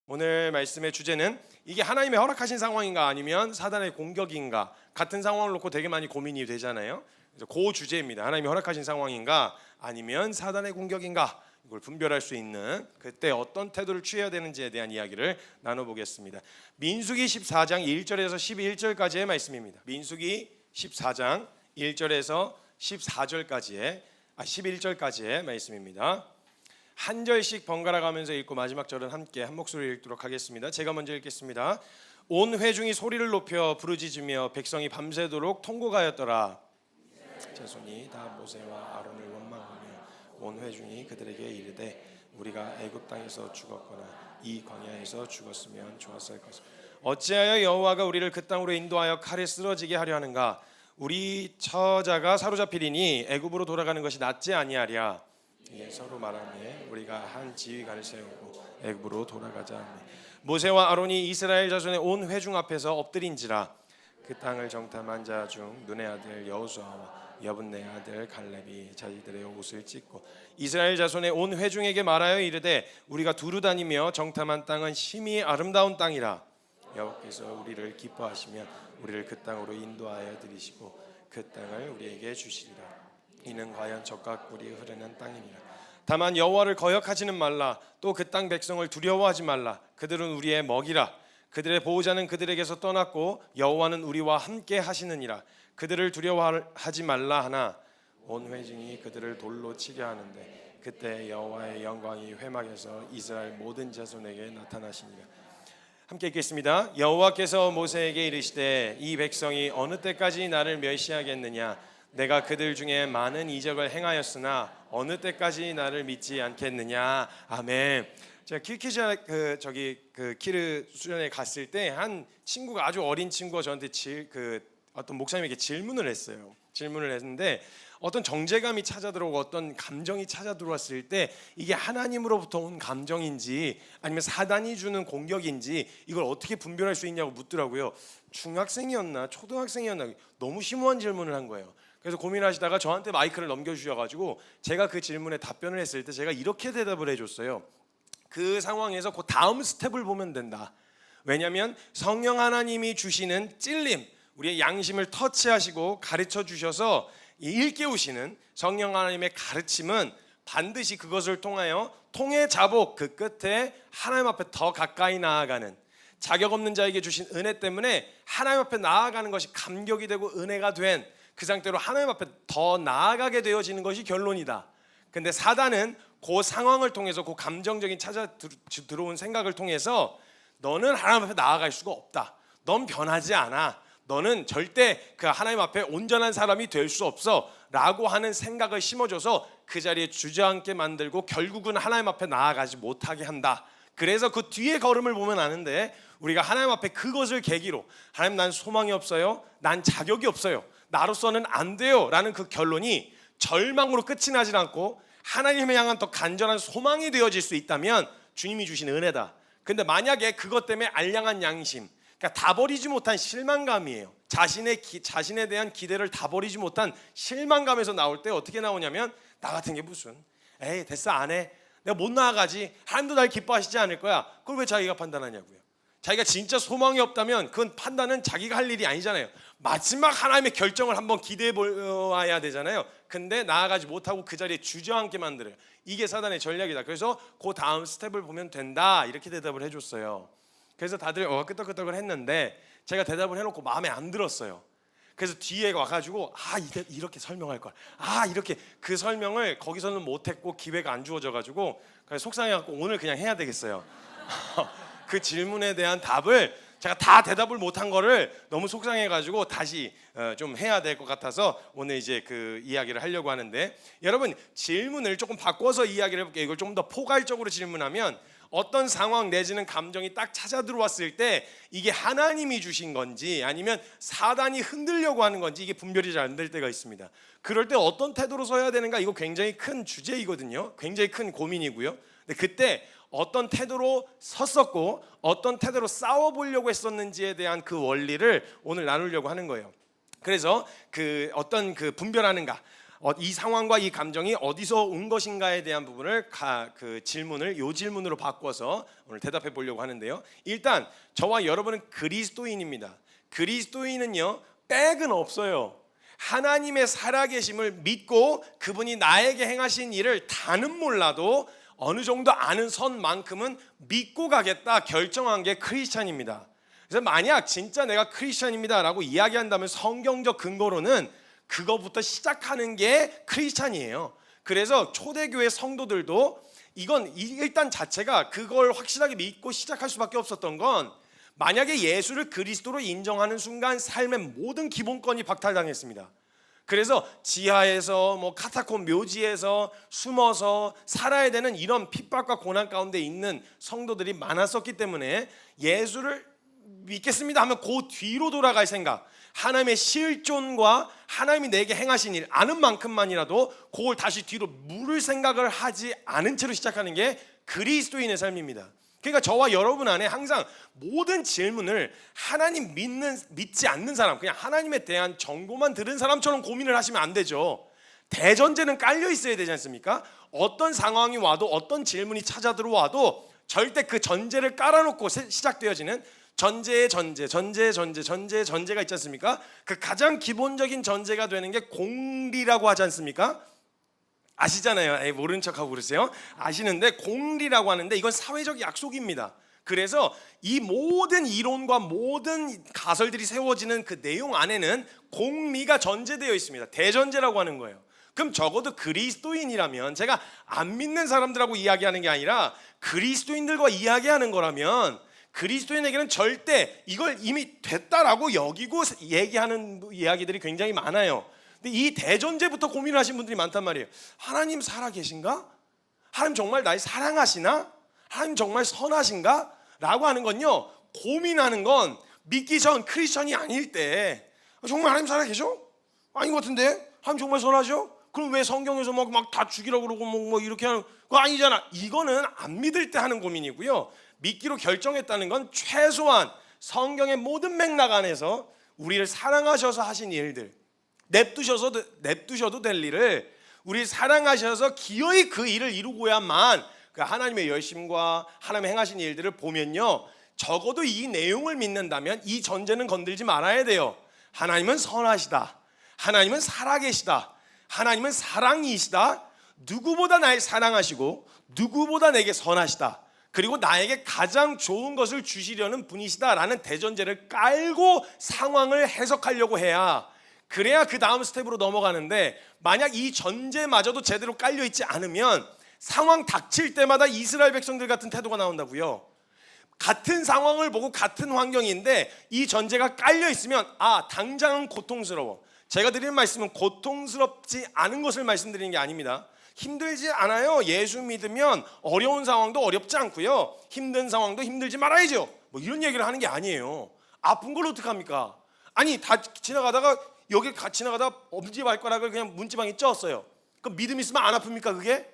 오늘 말씀의 주제는 이게 하나님의 허락하신 상황인가 아니면 사단의 공격인가, 같은 상황을 놓고 되게 많이 고민이 되잖아요. 그래서 그 주제입니다. 하나님이 허락하신 상황인가 아니면 사단의 공격인가, 이걸 분별할 수 있는 그때 어떤 태도를 취해야 되는지에 대한 이야기를 나눠보겠습니다. 민수기 14장 1절에서 11절까지의 말씀입니다. 민수기 14장 1절에서 11절까지의 말씀입니다. 한 절씩 번갈아 가면서 읽고 마지막 절은 함께 한 목소리로 읽도록 하겠습니다. 제가 먼저 읽겠습니다. 온 회중이 소리를 높여 부르짖으며 백성이 밤새도록 통곡하였더라. 자손이 다 모세와 아론을 원망하며 온 회중이 그들에게 이르되 우리가 애굽 땅에서 죽었거나 이 광야에서 죽었으면 좋았을 것을. 어찌하여 여호와가 우리를 그 땅으로 인도하여 칼에 쓰러지게 하려 하는가? 우리 처자가 사로잡히리니 애굽으로 돌아가는 것이 낫지 아니하랴. 이에 서로 말하며 우리가 한 지휘관을 세우고 애굽으로 돌아가자 하며 모세와 아론이 이스라엘 자손의 온 회중 앞에서 엎드린지라. 그 땅을 정탐한 자 중 눈의 아들 여호수아와 여분네 아들 갈렙이 자기들의 옷을 찢고 이스라엘 자손의 온 회중에게 말하여 이르되 우리가 두루 다니며 정탐한 땅은 심히 아름다운 땅이라. 여호와께서 우리를 기뻐하시면 우리를 그 땅으로 인도하여 들이시고 그 땅을 우리에게 주시리라. 이는 과연 젖과 꿀이 흐르는 땅이니라. 다만 여호와를 거역하지는 말라. 또 그 땅 백성을 두려워하지 말라. 그들은 우리의 먹이라. 그들의 보호자는 그들에게서 떠났고 여호와는 우리와 함께 하시느니라. 그들을 두려워하지 말라 하나 온 회중이 그들을 돌로 치려 하는데 그때 여호와의 영광이 회막에서 이스라엘 모든 자손에게 나타나시니라. 함께 읽겠습니다. 여호와께서 모세에게 이르시되 이 백성이 어느 때까지 나를 멸시하겠느냐? 내가 그들 중에 많은 이적을 행하였으나 어느 때까지 나를 믿지 않겠느냐. 아멘. 제가 키르기즈 키르 수련회 갔을 때 한 친구가, 아주 어린 친구가 저한테 어떤 목사님에게 질문을 했어요. 질문을 했는데 어떤 정제감이 찾아 들어오고 어떤 감정이 찾아 들어왔을 때 이게 하나님으로부터 온 감정인지 아니면 사단이 주는 공격인지 이걸 어떻게 분별할 수 있냐고 묻더라고요. 중학생이었나 초등학생이었나 너무 심오한 질문을 한 거예요. 그래서 고민하시다가 저한테 마이크를 넘겨주셔가지고 제가 그 질문에 답변을 했을 때 제가 이렇게 대답을 해줬어요. 그 상황에서 그 다음 스텝을 보면 된다. 왜냐하면 성령 하나님이 주시는 찔림, 우리의 양심을 터치하시고 가르쳐 주셔서 일깨우시는 성령 하나님의 가르침은 반드시 그것을 통하여 통의 자복, 그 끝에 하나님 앞에 더 가까이 나아가는, 자격 없는 자에게 주신 은혜 때문에 하나님 앞에 나아가는 것이 감격이 되고 은혜가 된 그 상태로 하나님 앞에 더 나아가게 되어지는 것이 결론이다. 근데 사단은 그 상황을 통해서 그 감정적인 찾아 들어온 생각을 통해서 너는 하나님 앞에 나아갈 수가 없다. 넌 변하지 않아. 너는 절대 그 하나님 앞에 온전한 사람이 될 수 없어 라고 하는 생각을 심어줘서 그 자리에 주저앉게 만들고 결국은 하나님 앞에 나아가지 못하게 한다. 그래서 그 뒤에 걸음을 보면 아는데 우리가 하나님 앞에 그것을 계기로 하나님, 난 소망이 없어요. 난 자격이 없어요. 나로서는 안 돼요 라는 그 결론이 절망으로 끝이 나질 않고 하나님을 향한 더 간절한 소망이 되어질 수 있다면 주님이 주신 은혜다. 근데 만약에 그것 때문에 알량한 양심, 그러니까 다 버리지 못한 실망감이에요. 자신에 대한 기대를 다 버리지 못한 실망감에서 나올 때 어떻게 나오냐면 나 같은 게 무슨, 에이 됐어 안 해, 내가 못 나아가지, 하나님도 날 기뻐하시지 않을 거야. 그걸 왜 자기가 판단하냐고요. 자기가 진짜 소망이 없다면 그건 판단은 자기가 할 일이 아니잖아요. 마지막 하나님의 결정을 한번 기대해 보아야 되잖아요. 근데 나아가지 못하고 그 자리에 주저앉게 만들어요. 이게 사단의 전략이다. 그래서 그 다음 스텝을 보면 된다. 이렇게 대답을 해줬어요. 그래서 다들 끄떡끄떡을 했는데 제가 대답을 해놓고 마음에 안 들었어요. 그래서 뒤에 와가지고 이렇게 설명할 걸, 이렇게 그 설명을 거기서는 못했고 기회가 안 주어져가지고 속상해갖고 오늘 그냥 해야 되겠어요. 그 질문에 대한 답을 제가 다 대답을 못한 거를 너무 속상해가지고 다시 좀 해야 될 것 같아서 오늘 이제 그 이야기를 하려고 하는데, 여러분 질문을 조금 바꿔서 이야기를 해볼게요. 이걸 좀 더 포괄적으로 질문하면 어떤 상황 내지는 감정이 딱 찾아 들어왔을 때 이게 하나님이 주신 건지 아니면 사단이 흔들려고 하는 건지 이게 분별이 잘 안 될 때가 있습니다. 그럴 때 어떤 태도로 서야 되는가, 이거 굉장히 큰 주제이거든요. 굉장히 큰 고민이고요. 근데 그때 어떤 태도로 섰었고 어떤 태도로 싸워보려고 했었는지에 대한 그 원리를 오늘 나누려고 하는 거예요. 그래서 그 어떤 그 분별하는가, 이 상황과 이 감정이 어디서 온 것인가에 대한 부분을 요 질문으로 바꿔서 오늘 대답해 보려고 하는데요. 일단 저와 여러분은 그리스도인입니다. 그리스도인은요, 백은 없어요. 하나님의 살아계심을 믿고 그분이 나에게 행하신 일을 다는 몰라도 어느 정도 아는 선만큼은 믿고 가겠다 결정한 게 크리스찬입니다. 그래서 만약 진짜 내가 크리스찬입니다 라고 이야기한다면 성경적 근거로는 그거부터 시작하는 게 크리스찬이에요. 그래서 초대교회 성도들도 이건 일단 자체가 그걸 확실하게 믿고 시작할 수밖에 없었던 건, 만약에 예수를 그리스도로 인정하는 순간 삶의 모든 기본권이 박탈당했습니다. 그래서 지하에서 카타콤 묘지에서 숨어서 살아야 되는 이런 핍박과 고난 가운데 있는 성도들이 많았었기 때문에 예수를 믿겠습니다 하면 그 뒤로 돌아갈 생각, 하나님의 실존과 하나님이 내게 행하신 일 아는 만큼만이라도 그걸 다시 뒤로 물을 생각을 하지 않은 채로 시작하는 게 그리스도인의 삶입니다. 그러니까 저와 여러분 안에 항상 모든 질문을 하나님 믿지 않는 사람, 그냥 하나님에 대한 정보만 들은 사람처럼 고민을 하시면 안 되죠. 대전제는 깔려 있어야 되지 않습니까? 어떤 상황이 와도 어떤 질문이 찾아 들어와도 절대 그 전제를 깔아놓고 시작되어지는 전제의 전제가 있지 않습니까? 그 가장 기본적인 전제가 되는 게 공리라고 하지 않습니까? 아시잖아요. 모르는 척하고 그러세요. 아시는데 공리라고 하는데 이건 사회적 약속입니다. 그래서 이 모든 이론과 모든 가설들이 세워지는 그 내용 안에는 공리가 전제되어 있습니다. 대전제라고 하는 거예요. 그럼 적어도 그리스도인이라면, 제가 안 믿는 사람들하고 이야기하는 게 아니라 그리스도인들과 이야기하는 거라면, 그리스도인에게는 절대 이걸 이미 됐다라고 여기고 얘기하는 이야기들이 굉장히 많아요. 근데 이 대전제부터 고민을 하신 분들이 많단 말이에요. 하나님 살아계신가? 하나님 정말 날 사랑하시나? 하나님 정말 선하신가? 라고 하는 건요, 고민하는 건 믿기 전 크리스천이 아닐 때, 정말 하나님 살아계셔? 아닌 것 같은데? 하나님 정말 선하셔? 그럼 왜 성경에서 막 다 죽이라고 그러고 뭐 이렇게 하는 거 아니잖아. 이거는 안 믿을 때 하는 고민이고요. 믿기로 결정했다는 건 최소한 성경의 모든 맥락 안에서 우리를 사랑하셔서 하신 일들, 냅두셔도 될 일을 우리 사랑하셔서 기어이 그 일을 이루고야만 그 하나님의 열심과 하나님의 행하신 일들을 보면요, 적어도 이 내용을 믿는다면 이 전제는 건들지 말아야 돼요. 하나님은 선하시다, 하나님은 살아계시다, 하나님은 사랑이시다, 누구보다 날 사랑하시고 누구보다 내게 선하시다, 그리고 나에게 가장 좋은 것을 주시려는 분이시다라는 대전제를 깔고 상황을 해석하려고 해야, 그래야 그 다음 스텝으로 넘어가는데, 만약 이 전제마저도 제대로 깔려있지 않으면 상황 닥칠 때마다 이스라엘 백성들 같은 태도가 나온다고요. 같은 상황을 보고 같은 환경인데 이 전제가 깔려있으면 당장은 고통스러워. 제가 드리는 말씀은 고통스럽지 않은 것을 말씀드리는 게 아닙니다. 힘들지 않아요. 예수 믿으면 어려운 상황도 어렵지 않고요, 힘든 상황도 힘들지 말아야죠, 뭐 이런 얘기를 하는 게 아니에요. 아픈 걸 어떡합니까? 아니 다 지나가다가 여기 지나가다 엄지발가락을 그냥 문지방에 쪘어요. 그럼 믿음 있으면 안 아픕니까? 그게?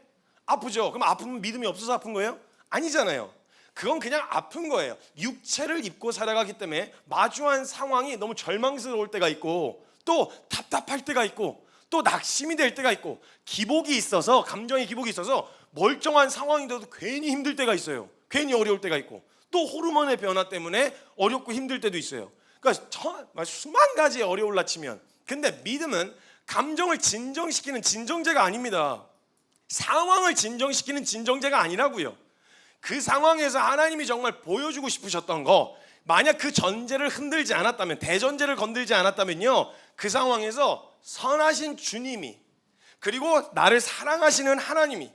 아프죠. 그럼 아프면 믿음이 없어서 아픈 거예요? 아니잖아요. 그건 그냥 아픈 거예요. 육체를 입고 살아가기 때문에 마주한 상황이 너무 절망스러울 때가 있고, 또 답답할 때가 있고, 또 낙심이 될 때가 있고, 기복이 있어서, 감정의 기복이 있어서 멀쩡한 상황인데도 괜히 힘들 때가 있어요. 괜히 어려울 때가 있고, 또 호르몬의 변화 때문에 어렵고 힘들 때도 있어요. 그러니까 수만 가지 어려울라 치면, 근데 믿음은 감정을 진정시키는 진정제가 아닙니다. 상황을 진정시키는 진정제가 아니라고요. 그 상황에서 하나님이 정말 보여주고 싶으셨던 거, 만약 그 전제를 흔들지 않았다면, 대전제를 건들지 않았다면요, 그 상황에서 선하신 주님이, 그리고 나를 사랑하시는 하나님이,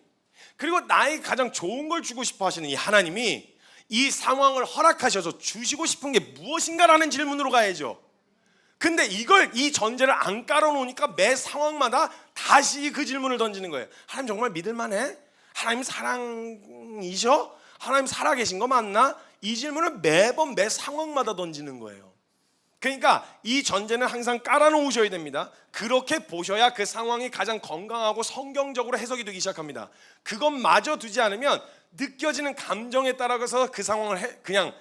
그리고 나에게 가장 좋은 걸 주고 싶어 하시는 이 하나님이 이 상황을 허락하셔서 주시고 싶은 게 무엇인가라는 질문으로 가야죠. 근데 이 전제를 안 깔아놓으니까 매 상황마다 다시 그 질문을 던지는 거예요. 하나님 정말 믿을만해? 하나님 사랑이셔? 하나님 살아계신 거 맞나? 이 질문을 매번 매 상황마다 던지는 거예요. 그러니까 이 전제는 항상 깔아놓으셔야 됩니다. 그렇게 보셔야 그 상황이 가장 건강하고 성경적으로 해석이 되기 시작합니다. 그것마저 두지 않으면 느껴지는 감정에 따라서 그 상황을 그냥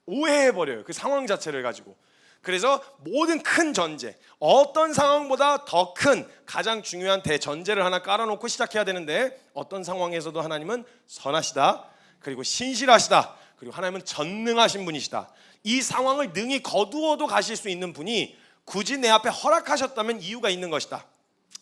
오해해버려요. 그 상황 자체를 가지고. 그래서 모든 큰 전제, 어떤 상황보다 더 큰 가장 중요한 대전제를 하나 깔아놓고 시작해야 되는데, 어떤 상황에서도 하나님은 선하시다, 그리고 신실하시다, 그리고 하나님은 전능하신 분이시다. 이 상황을 능히 거두어도 가실 수 있는 분이 굳이 내 앞에 허락하셨다면 이유가 있는 것이다.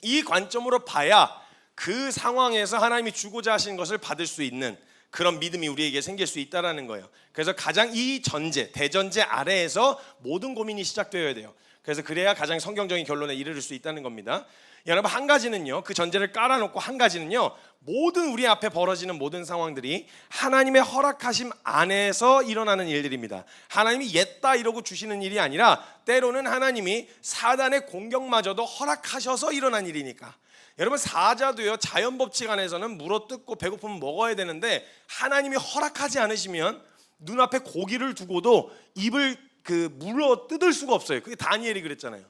이 관점으로 봐야 그 상황에서 하나님이 주고자 하신 것을 받을 수 있는 그런 믿음이 우리에게 생길 수 있다라는 거예요. 그래서 가장 이 전제, 대전제 아래에서 모든 고민이 시작되어야 돼요. 그래서 그래야 가장 성경적인 결론에 이르를 수 있다는 겁니다. 여러분, 한 가지는요, 그 전제를 깔아놓고 한 가지는요, 모든 우리 앞에 벌어지는 모든 상황들이 하나님의 허락하심 안에서 일어나는 일들입니다. 하나님이 옛다 이러고 주시는 일이 아니라 때로는 하나님이 사단의 공격마저도 허락하셔서 일어난 일이니까. 여러분, 사자도요, 자연 법칙 안에서는 물어뜯고 배고프면 먹어야 되는데 하나님이 허락하지 않으시면 눈앞에 고기를 두고도 입을 물어 뜯을 수가 없어요. 그게 다니엘이 그랬잖아요.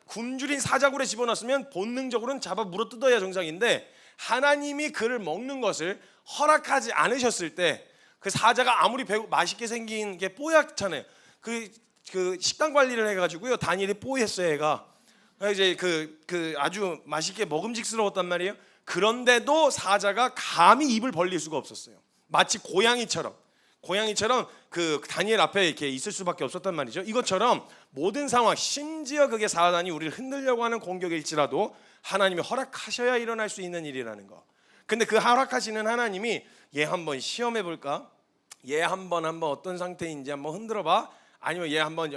굶주린 사자굴에 집어넣었으면 본능적으로는 잡아 물어 뜯어야 정상인데, 하나님이 그를 먹는 것을 허락하지 않으셨을 때 그 사자가 아무리 맛있게 생긴 게 뽀얗잖아요. 그 식단 관리를 해가지고요, 다니엘이 뽀했어요. 애가 이제 아주 맛있게 먹음직스러웠단 말이에요. 그런데도 사자가 감히 입을 벌릴 수가 없었어요. 마치 고양이처럼 그 다니엘 앞에 이렇게 있을 수밖에 없었단 말이죠. 이것처럼 모든 상황, 심지어 그게 사단이 우리를 흔들려고 하는 공격일지라도 하나님이 허락하셔야 일어날 수 있는 일이라는 거. 근데 그 허락하시는 하나님이 얘 한번 시험해 볼까? 얘 한번 어떤 상태인지 한번 흔들어 봐. 아니면 얘 한번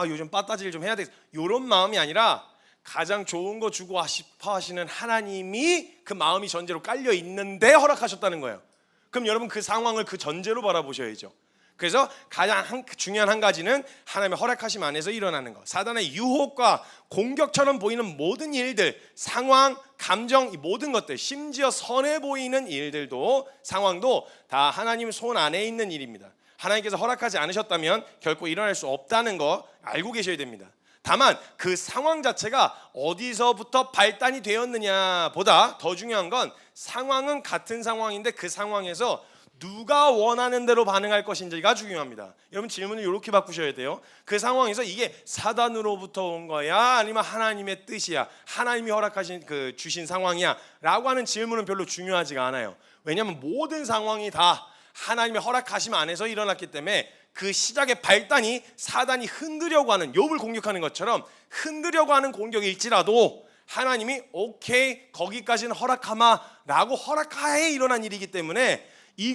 요즘 빠따질 좀 해야 돼. 이런 마음이 아니라 가장 좋은 거 주고 싶어 하시는 하나님이 그 마음이 전제로 깔려 있는데 허락하셨다는 거예요. 그럼 여러분, 그 상황을 그 전제로 바라보셔야죠. 그래서 가장 중요한 한 가지는 하나님의 허락하심 안에서 일어나는 것. 사단의 유혹과 공격처럼 보이는 모든 일들, 상황, 감정, 이 모든 것들, 심지어 선해 보이는 일들도, 상황도 다 하나님 손 안에 있는 일입니다. 하나님께서 허락하지 않으셨다면 결코 일어날 수 없다는 거 알고 계셔야 됩니다. 다만 그 상황 자체가 어디서부터 발단이 되었느냐 보다 더 중요한 건, 상황은 같은 상황인데 그 상황에서 누가 원하는 대로 반응할 것인지가 중요합니다. 여러분, 질문을 이렇게 바꾸셔야 돼요. 그 상황에서 이게 사단으로부터 온 거야, 아니면 하나님의 뜻이야, 하나님이 허락하신 주신 상황이야 라고 하는 질문은 별로 중요하지가 않아요. 왜냐하면 모든 상황이 다 하나님의 허락하심 안에서 일어났기 때문에 그 시작의 발단이 사단이 흔들려고 하는, 욥을 공격하는 것처럼 흔들려고 하는 공격일지라도 하나님이 오케이, 거기까지는 허락하마 라고 허락하에 일어난 일이기 때문에 이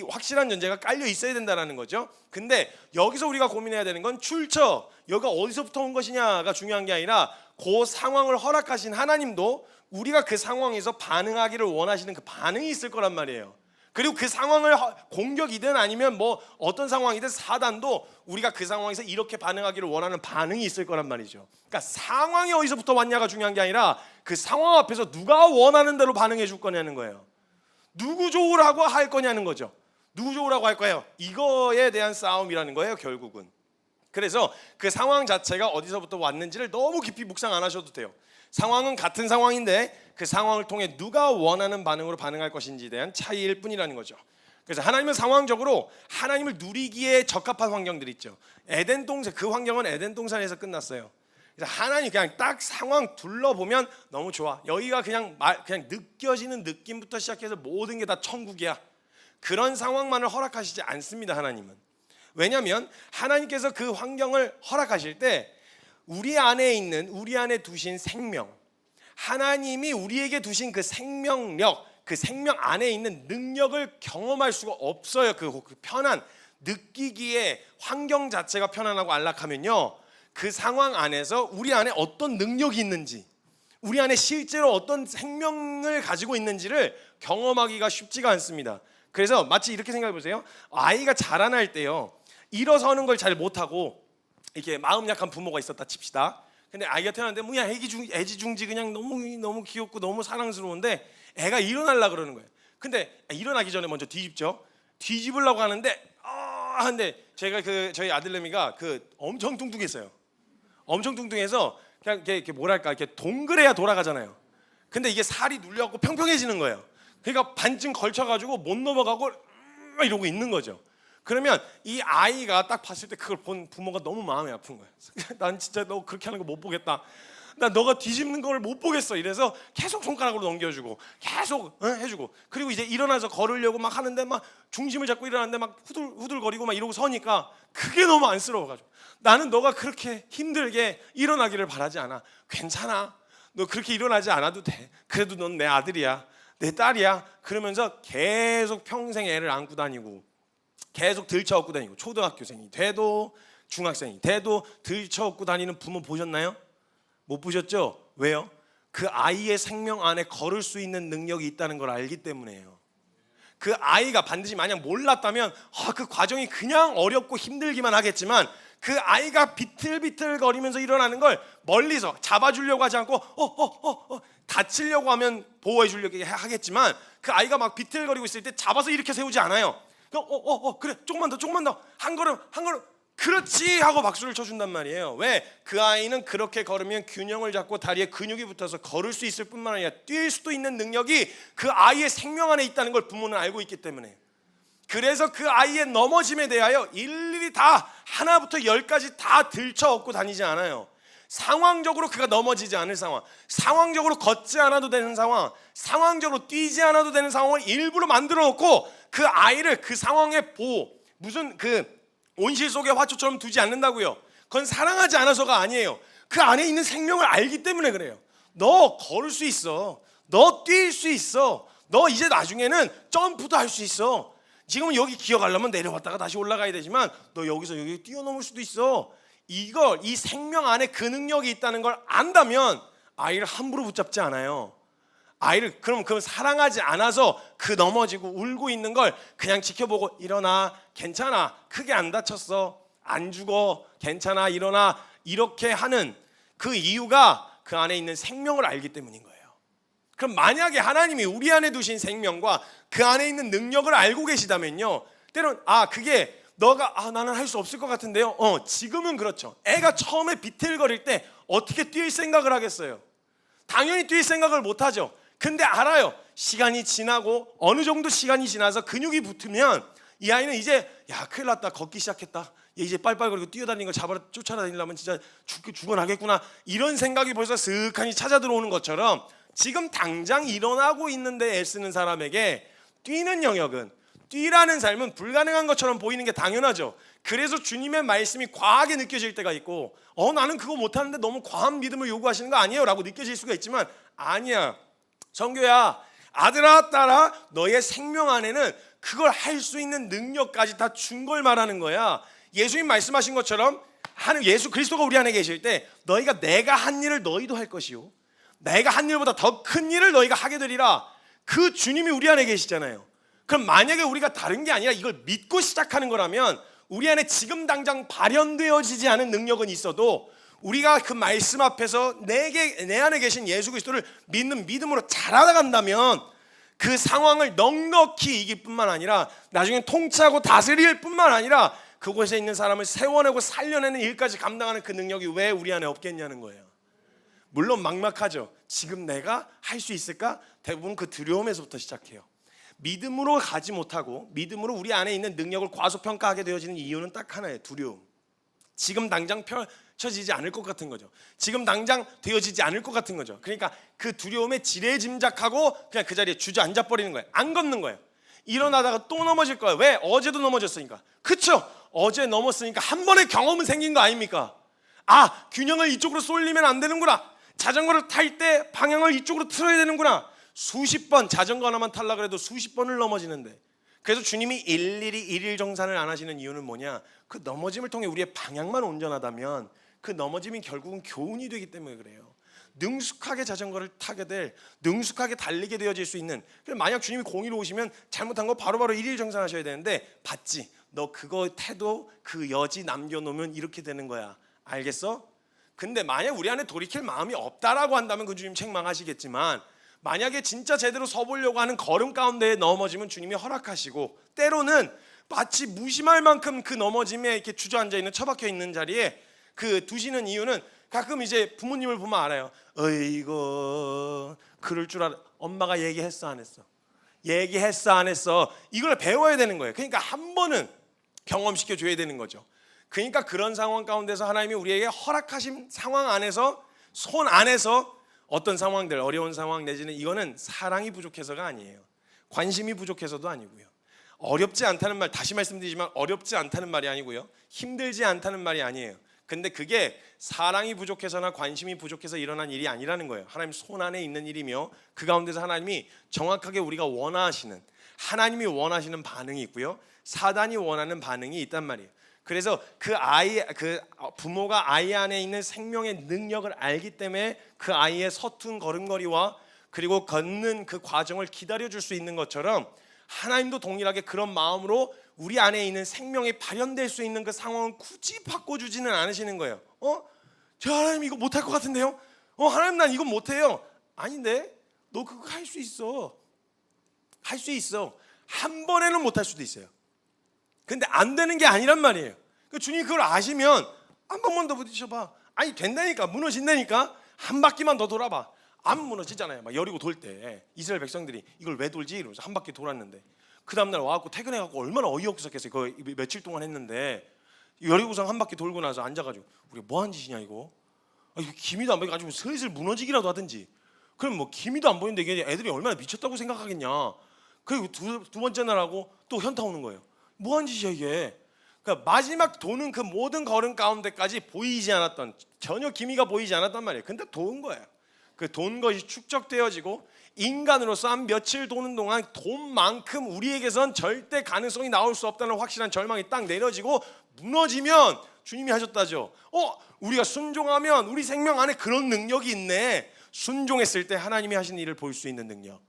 확실한 전제가 깔려 있어야 된다는 거죠. 근데 여기서 우리가 고민해야 되는 건 출처, 여기가 어디서부터 온 것이냐가 중요한 게 아니라, 그 상황을 허락하신 하나님도 우리가 그 상황에서 반응하기를 원하시는 그 반응이 있을 거란 말이에요. 그리고 그 상황을 공격이든 아니면 뭐 어떤 상황이든 사단도 우리가 그 상황에서 이렇게 반응하기를 원하는 반응이 있을 거란 말이죠. 그러니까 상황이 어디서부터 왔냐가 중요한 게 아니라 그 상황 앞에서 누가 원하는 대로 반응해 줄 거냐는 거예요. 누구 좋으라고 할 거냐는 거죠. 누구 좋으라고 할 거예요. 이거에 대한 싸움이라는 거예요, 결국은. 그래서 그 상황 자체가 어디서부터 왔는지를 너무 깊이 묵상 안 하셔도 돼요. 상황은 같은 상황인데 그 상황을 통해 누가 원하는 반응으로 반응할 것인지에 대한 차이일 뿐이라는 거죠. 그래서 하나님은 상황적으로 하나님을 누리기에 적합한 환경들이 있죠. 에덴 동산, 그 환경은 에덴 동산에서 끝났어요. 그래서 하나님 그냥 딱 상황 둘러보면 너무 좋아. 여기가 그냥 느껴지는 느낌부터 시작해서 모든 게 다 천국이야. 그런 상황만을 허락하시지 않습니다, 하나님은. 왜냐하면 하나님께서 그 환경을 허락하실 때 우리 안에 두신 생명, 하나님이 우리에게 두신 그 생명력, 그 생명 안에 있는 능력을 경험할 수가 없어요. 그 편안, 느끼기에 환경 자체가 편안하고 안락하면요, 그 상황 안에서 우리 안에 어떤 능력이 있는지, 우리 안에 실제로 어떤 생명을 가지고 있는지를 경험하기가 쉽지가 않습니다. 그래서 마치 이렇게 생각해 보세요. 아이가 자라날 때요, 일어서는 걸 잘 못하고 이렇게 마음 약한 부모가 있었다 칩시다. 근데 아이가 태어났는데 뭐야, 애지중지 그냥 너무 귀엽고 너무 사랑스러운데 애가 일어나려고 그러는 거예요. 근데 일어나기 전에 먼저 뒤집죠. 뒤집으려고 하는데 근데 제가 저희 아들내미가 엄청 뚱뚱했어요. 엄청 뚱뚱해서 그냥 이렇게 뭐랄까, 이렇게 동그래야 돌아가잖아요. 근데 이게 살이 눌려갖고 평평해지는 거예요. 그러니까 반쯤 걸쳐가지고 못 넘어가고 이러고 있는 거죠. 그러면 이 아이가 딱 봤을 때 그걸 본 부모가 너무 마음이 아픈 거예요. 난 진짜 너 그렇게 하는 거 못 보겠다. 나 너가 뒤집는 걸 못 보겠어. 이래서 계속 손가락으로 넘겨주고 계속 해주고, 그리고 이제 일어나서 걸으려고 막 하는데 막 중심을 잡고 일어나는데 막 후들거리고 막 이러고 서니까 그게 너무 안쓰러워가지고, 나는 너가 그렇게 힘들게 일어나기를 바라지 않아. 괜찮아. 너 그렇게 일어나지 않아도 돼. 그래도 넌 내 아들이야, 내 딸이야. 그러면서 계속 평생 애를 안고 다니고 계속 들쳐업고 다니고, 초등학교생이 돼도 중학생이 돼도 들쳐업고 다니는 부모 보셨나요? 못 보셨죠? 왜요? 그 아이의 생명 안에 걸을 수 있는 능력이 있다는 걸 알기 때문에요. 그 아이가 반드시 만약 몰랐다면 그 과정이 그냥 어렵고 힘들기만 하겠지만, 그 아이가 비틀비틀 거리면서 일어나는 걸 멀리서 잡아주려고 하지 않고 다치려고 하면 보호해 주려고 하겠지만, 그 아이가 막 비틀거리고 있을 때 잡아서 이렇게 세우지 않아요. 그래, 조금만 더 한 걸음 그렇지 하고 박수를 쳐준단 말이에요. 왜? 그 아이는 그렇게 걸으면 균형을 잡고 다리에 근육이 붙어서 걸을 수 있을 뿐만 아니라 뛸 수도 있는 능력이 그 아이의 생명 안에 있다는 걸 부모는 알고 있기 때문에, 그래서 그 아이의 넘어짐에 대하여 일일이 다 하나부터 열까지 다 들쳐업고 다니지 않아요. 상황적으로 그가 넘어지지 않을 상황, 상황적으로 걷지 않아도 되는 상황, 상황적으로 뛰지 않아도 되는 상황을 일부러 만들어 놓고 그 아이를 그 상황에 무슨 그 온실 속의 화초처럼 두지 않는다고요. 그건 사랑하지 않아서가 아니에요. 그 안에 있는 생명을 알기 때문에 그래요. 너 걸을 수 있어. 너 뛸 수 있어. 너 이제 나중에는 점프도 할 수 있어. 지금은 여기 기어가려면 내려왔다가 다시 올라가야 되지만 너 여기서 여기 뛰어넘을 수도 있어. 이 생명 안에 그 능력이 있다는 걸 안다면 아이를 함부로 붙잡지 않아요. 아이를 그럼 사랑하지 않아서 그 넘어지고 울고 있는 걸 그냥 지켜보고 일어나, 괜찮아, 크게 안 다쳤어, 안 죽어, 괜찮아, 일어나, 이렇게 하는 그 이유가 그 안에 있는 생명을 알기 때문인 거예요. 그럼 만약에 하나님이 우리 안에 두신 생명과 그 안에 있는 능력을 알고 계시다면요, 때론 그게 너가 나는 할 수 없을 것 같은데요. 지금은 그렇죠. 애가 처음에 비틀거릴 때 어떻게 뛸 생각을 하겠어요? 당연히 뛸 생각을 못 하죠. 근데 알아요. 시간이 지나고 어느 정도 시간이 지나서 근육이 붙으면 이 아이는 이제 큰일 났다, 걷기 시작했다, 얘 이제 빨빨거리고 뛰어다니는 걸 쫓아다니려면 진짜 죽어나겠구나, 이런 생각이 벌써 슥하니 찾아 들어오는 것처럼 지금 당장 일어나고 있는데 애쓰는 사람에게 뛰는 영역은, 뛰라는 삶은 불가능한 것처럼 보이는 게 당연하죠. 그래서 주님의 말씀이 과하게 느껴질 때가 있고, 나는 그거 못하는데 너무 과한 믿음을 요구하시는 거 아니에요? 라고 느껴질 수가 있지만, 아니야, 성교야, 아들아 딸아, 너의 생명 안에는 그걸 할 수 있는 능력까지 다 준 걸 말하는 거야. 예수님 말씀하신 것처럼 예수 그리스도가 우리 안에 계실 때 너희가 내가 한 일을 너희도 할 것이요, 내가 한 일보다 더 큰 일을 너희가 하게 되리라. 그 주님이 우리 안에 계시잖아요. 그럼 만약에 우리가 다른 게 아니라 이걸 믿고 시작하는 거라면 우리 안에 지금 당장 발현되어지지 않은 능력은 있어도 우리가 그 말씀 앞에서 내 안에 계신 예수 그리스도를 믿는 믿음으로 자라나간다면 그 상황을 넉넉히 이길 뿐만 아니라 나중에 통치하고 다스릴 뿐만 아니라 그곳에 있는 사람을 세워내고 살려내는 일까지 감당하는 그 능력이 왜 우리 안에 없겠냐는 거예요. 물론 막막하죠. 지금 내가 할 수 있을까? 대부분 그 두려움에서부터 시작해요. 믿음으로 가지 못하고 믿음으로 우리 안에 있는 능력을 과소평가하게 되어지는 이유는 딱 하나예요. 두려움. 지금 당장 펼쳐지지 않을 것 같은 거죠. 지금 당장 되어지지 않을 것 같은 거죠. 그러니까 그 두려움에 지레짐작하고 그냥 그 자리에 주저앉아 버리는 거예요. 안 걷는 거예요. 일어나다가 또 넘어질 거예요. 왜? 어제도 넘어졌으니까. 그쵸? 어제 넘었으니까 한 번의 경험은 생긴 거 아닙니까? 균형을 이쪽으로 쏠리면 안 되는구나. 자전거를 탈 때 방향을 이쪽으로 틀어야 되는구나. 수십 번, 자전거 하나만 탈라 그래도 수십 번을 넘어지는데, 그래서 주님이 일일이 일일 정산을 안 하시는 이유는 뭐냐? 그 넘어짐을 통해 우리의 방향만 온전하다면 그 넘어짐이 결국은 교훈이 되기 때문에 그래요. 능숙하게 자전거를 타게 될, 능숙하게 달리게 되어질 수 있는. 만약 주님이 공의로 오시면 잘못한 거 바로바로 일일 정산하셔야 되는데, 봤지? 너 그거 태도 그 여지 남겨놓으면 이렇게 되는 거야. 알겠어? 근데 만약 우리 안에 돌이킬 마음이 없다라고 한다면 그 주님 책망하시겠지만, 만약에 진짜 제대로 서보려고 하는 걸음 가운데에 넘어지면 주님이 허락하시고, 때로는 마치 무심할 만큼 그 넘어짐에 이렇게 주저앉아 있는, 처박혀 있는 자리에 그 두시는 이유는, 가끔 이제 부모님을 보면 알아요. 이거 그럴 줄 알아. 엄마가 얘기했어 안 했어? 얘기했어 안 했어? 이걸 배워야 되는 거예요. 그러니까 한 번은 경험시켜 줘야 되는 거죠. 그러니까 그런 상황 가운데서 하나님이 우리에게 허락하신 상황 안에서, 손 안에서 어떤 상황들, 어려운 상황 내지는 이거는 사랑이 부족해서가 아니에요. 관심이 부족해서도 아니고요. 어렵지 않다는 말, 다시 말씀드리지만 어렵지 않다는 말이 아니고요, 힘들지 않다는 말이 아니에요. 근데 그게 사랑이 부족해서나 관심이 부족해서 일어난 일이 아니라는 거예요. 하나님 손 안에 있는 일이며 그 가운데서 하나님이 정확하게 우리가 원하시는, 하나님이 원하시는 반응이 있고요, 사단이 원하는 반응이 있단 말이에요. 그래서 그 부모가 아이 안에 있는 생명의 능력을 알기 때문에 그 아이의 서툰 걸음걸이와 그리고 걷는 그 과정을 기다려줄 수 있는 것처럼 하나님도 동일하게 그런 마음으로 우리 안에 있는 생명이 발현될 수 있는 그 상황을 굳이 바꿔주지는 않으시는 거예요. 저 하나님 이거 못할 것 같은데요? 하나님 난 이거 못해요. 아닌데 너 그거 할 수 있어. 할 수 있어. 한 번에는 못할 수도 있어요. 근데 안 되는 게 아니란 말이에요. 주님이 그걸 아시면 한 번만 더 부딪혀봐. 아니 된다니까, 무너진다니까. 한 바퀴만 더 돌아봐. 안 무너지잖아요. 막 여리고 돌 때 이스라엘 백성들이 이걸 왜 돌지? 이러면서 한 바퀴 돌았는데 그 다음날 와갖고 퇴근해갖고 얼마나 어이없었겠어요. 그거 며칠 동안 했는데 여리고성 한 바퀴 돌고 나서 앉아가지고 우리가 뭐한 짓이냐 이거. 이거 기미도 안 보이고 아주 슬슬 무너지기라도 하든지. 그럼 뭐 기미도 안 보이는데 이게 애들이 얼마나 미쳤다고 생각하겠냐. 그리고 두 번째 날하고 또 현타 오는 거예요. 뭐한 짓이야 이게. 그러니까 마지막 도는 그 모든 걸음 가운데까지 보이지 않았던, 전혀 기미가 보이지 않았단 말이에요. 근데 도는 거예요. 그 돈 것이 축적되어지고 인간으로서 한 며칠 도는 동안 돈만큼 우리에게선 절대 가능성이 나올 수 없다는 확실한 절망이 딱 내려지고 무너지면 주님이 하셨다죠. 우리가 순종하면 우리 생명 안에 그런 능력이 있네. 순종했을 때 하나님이 하신 일을 볼 수 있는 능력,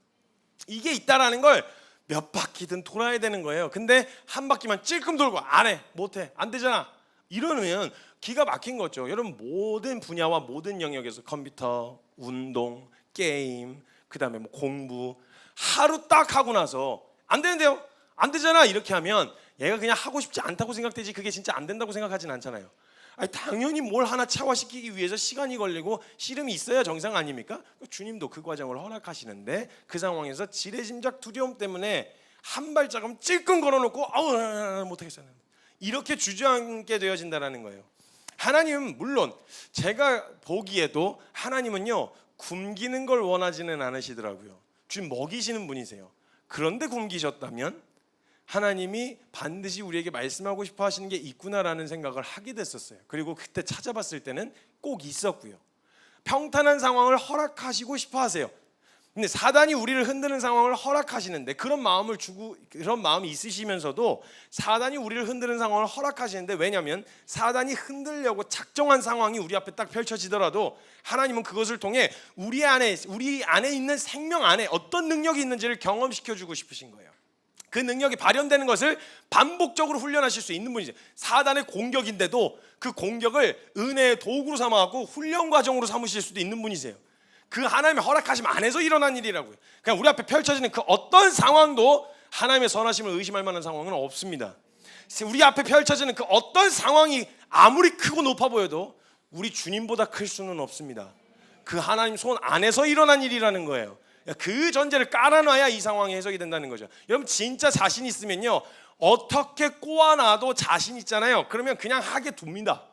이게 있다라는 걸 몇 바퀴든 돌아야 되는 거예요. 근데 한 바퀴만 찔끔 돌고 안 해, 못해, 안 되잖아 이러면 기가 막힌 거죠. 여러분 모든 분야와 모든 영역에서 컴퓨터, 운동, 게임, 그 다음에 뭐 공부, 하루 딱 하고 나서 안 되는데요? 안 되잖아 이렇게 하면 얘가 그냥 하고 싶지 않다고 생각되지 그게 진짜 안 된다고 생각하진 않잖아요. 아니, 당연히 뭘 하나 차화시키기 위해서 시간이 걸리고 씨름이 있어야 정상 아닙니까? 주님도 그 과정을 허락하시는데 그 상황에서 지레짐작 두려움 때문에 한 발자국 찔끔 걸어놓고 아우 못하겠어요 이렇게 주저앉게 되어진다는 거예요. 하나님은 물론 제가 보기에도 하나님은요 굶기는 걸 원하지는 않으시더라고요. 주님 먹이시는 분이세요. 그런데 굶기셨다면 하나님이 반드시 우리에게 말씀하고 싶어 하시는 게 있구나라는 생각을 하게 됐었어요. 그리고 그때 찾아봤을 때는 꼭 있었고요. 평탄한 상황을 허락하시고 싶어 하세요. 근데 사단이 우리를 흔드는 상황을 허락하시는데 그런 마음이 있으시면서도 사단이 우리를 흔드는 상황을 허락하시는데, 왜냐하면 사단이 흔들려고 작정한 상황이 우리 앞에 딱 펼쳐지더라도 하나님은 그것을 통해 우리 안에 있는 생명 안에 어떤 능력이 있는지를 경험시켜주고 싶으신 거예요. 그 능력이 발현되는 것을 반복적으로 훈련하실 수 있는 분이죠. 사단의 공격인데도 그 공격을 은혜의 도구로 삼아갖고 훈련 과정으로 삼으실 수도 있는 분이세요. 그 하나님의 허락하심 안에서 일어난 일이라고요. 그냥 우리 앞에 펼쳐지는 그 어떤 상황도 하나님의 선하심을 의심할 만한 상황은 없습니다. 우리 앞에 펼쳐지는 그 어떤 상황이 아무리 크고 높아 보여도 우리 주님보다 클 수는 없습니다. 그 하나님 손 안에서 일어난 일이라는 거예요. 그 전제를 깔아놔야 이 상황이 해석이 된다는 거죠. 여러분 진짜 자신 있으면요 어떻게 꼬아놔도 자신 있잖아요. 그러면 그냥 하게 둡니다.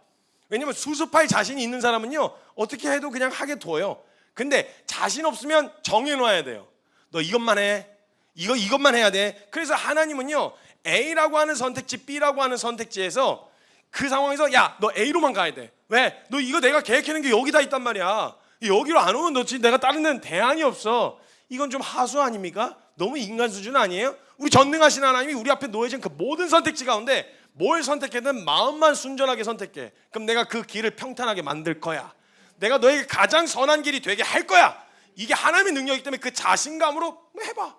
왜냐면 수습할 자신이 있는 사람은요 어떻게 해도 그냥 하게 둬요. 근데 자신 없으면 정해놔야 돼요. 너 이것만 해, 이것만 해야 돼. 그래서 하나님은요 A라고 하는 선택지, B라고 하는 선택지에서 그 상황에서 야 너 A로만 가야 돼. 왜? 너 이거 내가 계획해놓은 게 여기다 있단 말이야. 여기로 안 오면 너 지금 내가 다른 데는 대안이 없어. 이건 좀 하수 아닙니까? 너무 인간 수준 아니에요? 우리 전능하신 하나님이 우리 앞에 놓여진 그 모든 선택지 가운데 뭘 선택해든 마음만 순전하게 선택해. 그럼 내가 그 길을 평탄하게 만들 거야. 내가 너에게 가장 선한 길이 되게 할 거야. 이게 하나님의 능력이기 때문에 그 자신감으로 해봐.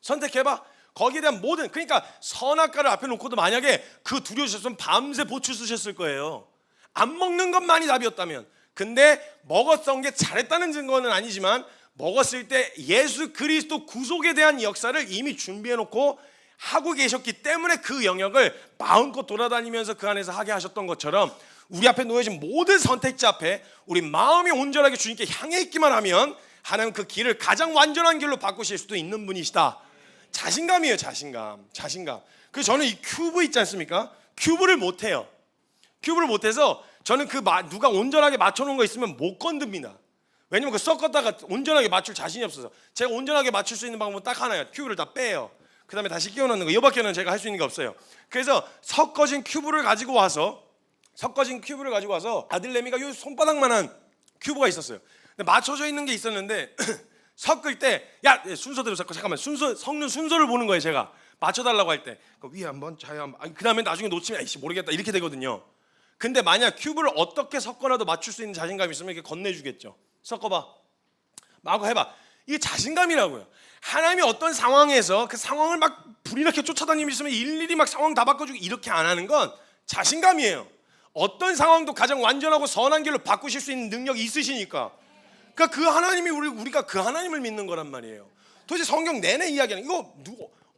선택해봐. 거기에 대한 모든, 그러니까 선악과를 앞에 놓고도 만약에 그 두려우셨으면 밤새 보추 쓰셨을 거예요. 안 먹는 것만이 답이었다면. 근데 먹었던 게 잘했다는 증거는 아니지만 먹었을 때 예수 그리스도 구속에 대한 역사를 이미 준비해놓고 하고 계셨기 때문에 그 영역을 마음껏 돌아다니면서 그 안에서 하게 하셨던 것처럼 우리 앞에 놓여진 모든 선택지 앞에 우리 마음이 온전하게 주님께 향해 있기만 하면 하나님 그 길을 가장 완전한 길로 바꾸실 수도 있는 분이시다. 자신감이에요. 자신감. 그래서 저는 이 큐브 있지 않습니까? 큐브를 못해요. 큐브를 못해서 저는 누가 온전하게 맞춰놓은 거 있으면 못 건듭니다. 왜냐면 그 섞었다가 온전하게 맞출 자신이 없어서. 제가 온전하게 맞출 수 있는 방법은 딱 하나예요. 큐브를 다 빼요. 그 다음에 다시 끼워 넣는 거. 이거밖에는 제가 할 수 있는 게 없어요. 그래서 섞어진 큐브를 가지고 와서 아들 레미가 요 손바닥만한 큐브가 있었어요. 근데 맞춰져 있는 게 있었는데 섞을 때 순서대로 섞어. 잠깐만, 섞는 순서를 보는 거예요. 제가 맞춰달라고 할 때 위에 한번 좌에 한번, 그 다음에 나중에 놓치면 아이씨 모르겠다 이렇게 되거든요. 근데 만약 큐브를 어떻게 섞어놔도 맞출 수 있는 자신감이 있으면 이렇게 건네주겠죠. 섞어봐, 마구 해봐. 이게 자신감이라고요. 하나님이 어떤 상황에서 그 상황을 막 불이 나게 쫓아다니면 있으면 일일이 막 상황 다 바꿔주고 이렇게 안 하는 건 자신감이에요. 어떤 상황도 가장 완전하고 선한 길로 바꾸실 수 있는 능력이 있으시니까. 그러니까 그 하나님이 우리가 그 하나님을 믿는 거란 말이에요. 도대체 성경 내내 이야기하는 이거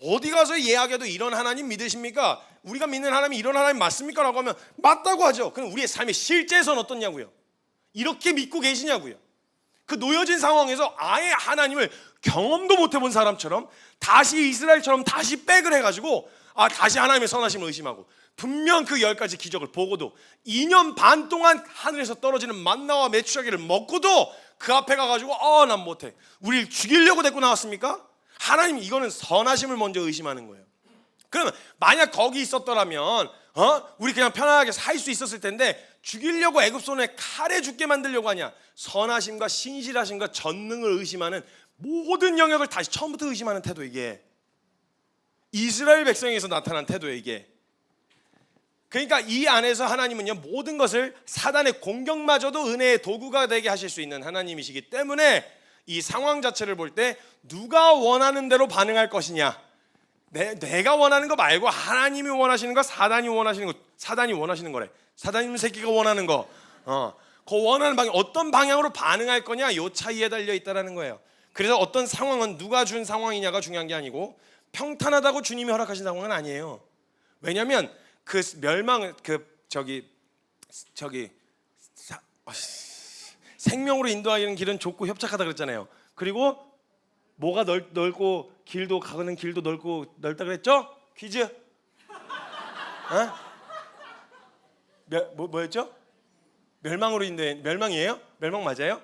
어디 가서 이야기해도 이런 하나님 믿으십니까? 우리가 믿는 하나님이 이런 하나님 맞습니까? 라고 하면 맞다고 하죠. 그럼 우리의 삶의 실제에서는 어떻냐고요? 이렇게 믿고 계시냐고요? 그 놓여진 상황에서 아예 하나님을 경험도 못 해본 사람처럼 다시 이스라엘처럼 다시 백을 해가지고 다시 하나님의 선하심을 의심하고, 분명 그 10가지 기적을 보고도 2년 반 동안 하늘에서 떨어지는 만나와 메추라기를 먹고도 그 앞에 가가지고 난 못해, 우리를 죽이려고 데리고 나왔습니까? 하나님, 이거는 선하심을 먼저 의심하는 거예요. 그러면 만약 거기 있었더라면 우리 그냥 편안하게 살 수 있었을 텐데 죽이려고 애굽 손에 칼에 죽게 만들려고 하냐? 선하심과 신실하심과 전능을 의심하는 모든 영역을 다시 처음부터 의심하는 태도, 이게 이스라엘 백성에서 나타난 태도예요. 이게 그러니까 이 안에서 하나님은요, 모든 것을 사단의 공격마저도 은혜의 도구가 되게 하실 수 있는 하나님이시기 때문에 이 상황 자체를 볼 때 누가 원하는 대로 반응할 것이냐, 내가 원하는 거 말고 하나님이 원하시는 거, 사단이 원하시는 거래. 사단님 새끼가 원하는 거, 그 원하는 방향, 어떤 방향으로 반응할 거냐, 요 차이에 달려 있다라는 거예요. 그래서 어떤 상황은 누가 준 상황이냐가 중요한 게 아니고 평탄하다고 주님이 허락하신 상황은 아니에요. 왜냐하면 그 멸망을 생명으로 인도하는 길은 좁고 협착하다 그랬잖아요. 그리고 뭐가 넓고 길도 가는 길도 넓다 그랬죠? 퀴즈? 뭐였죠? 멸망으로 인도한, 멸망이에요? 멸망 맞아요?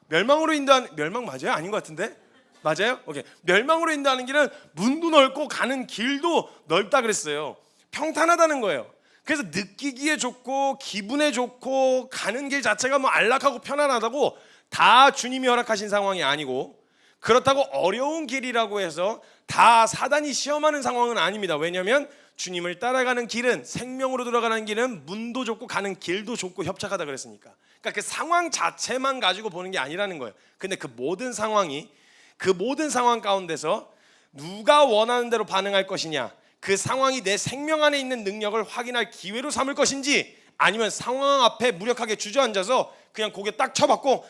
멸망으로 인도한, 멸망 맞아요? 아닌 것 같은데? 맞아요? 오케이. 멸망으로 인도하는 길은 문도 넓고 가는 길도 넓다 그랬어요. 평탄하다는 거예요. 그래서 느끼기에 좋고 기분에 좋고 가는 길 자체가 뭐 안락하고 편안하다고 다 주님이 허락하신 상황이 아니고, 그렇다고 어려운 길이라고 해서 다 사단이 시험하는 상황은 아닙니다. 왜냐하면 주님을 따라가는 길은, 생명으로 들어가는 길은 문도 좁고 가는 길도 좁고 협착하다 그랬으니까. 그러니까 그 상황 자체만 가지고 보는 게 아니라는 거예요. 근데 그 모든 상황 가운데서 누가 원하는 대로 반응할 것이냐, 그 상황이 내 생명 안에 있는 능력을 확인할 기회로 삼을 것인지, 아니면 상황 앞에 무력하게 주저앉아서 그냥 고개 딱 쳐박고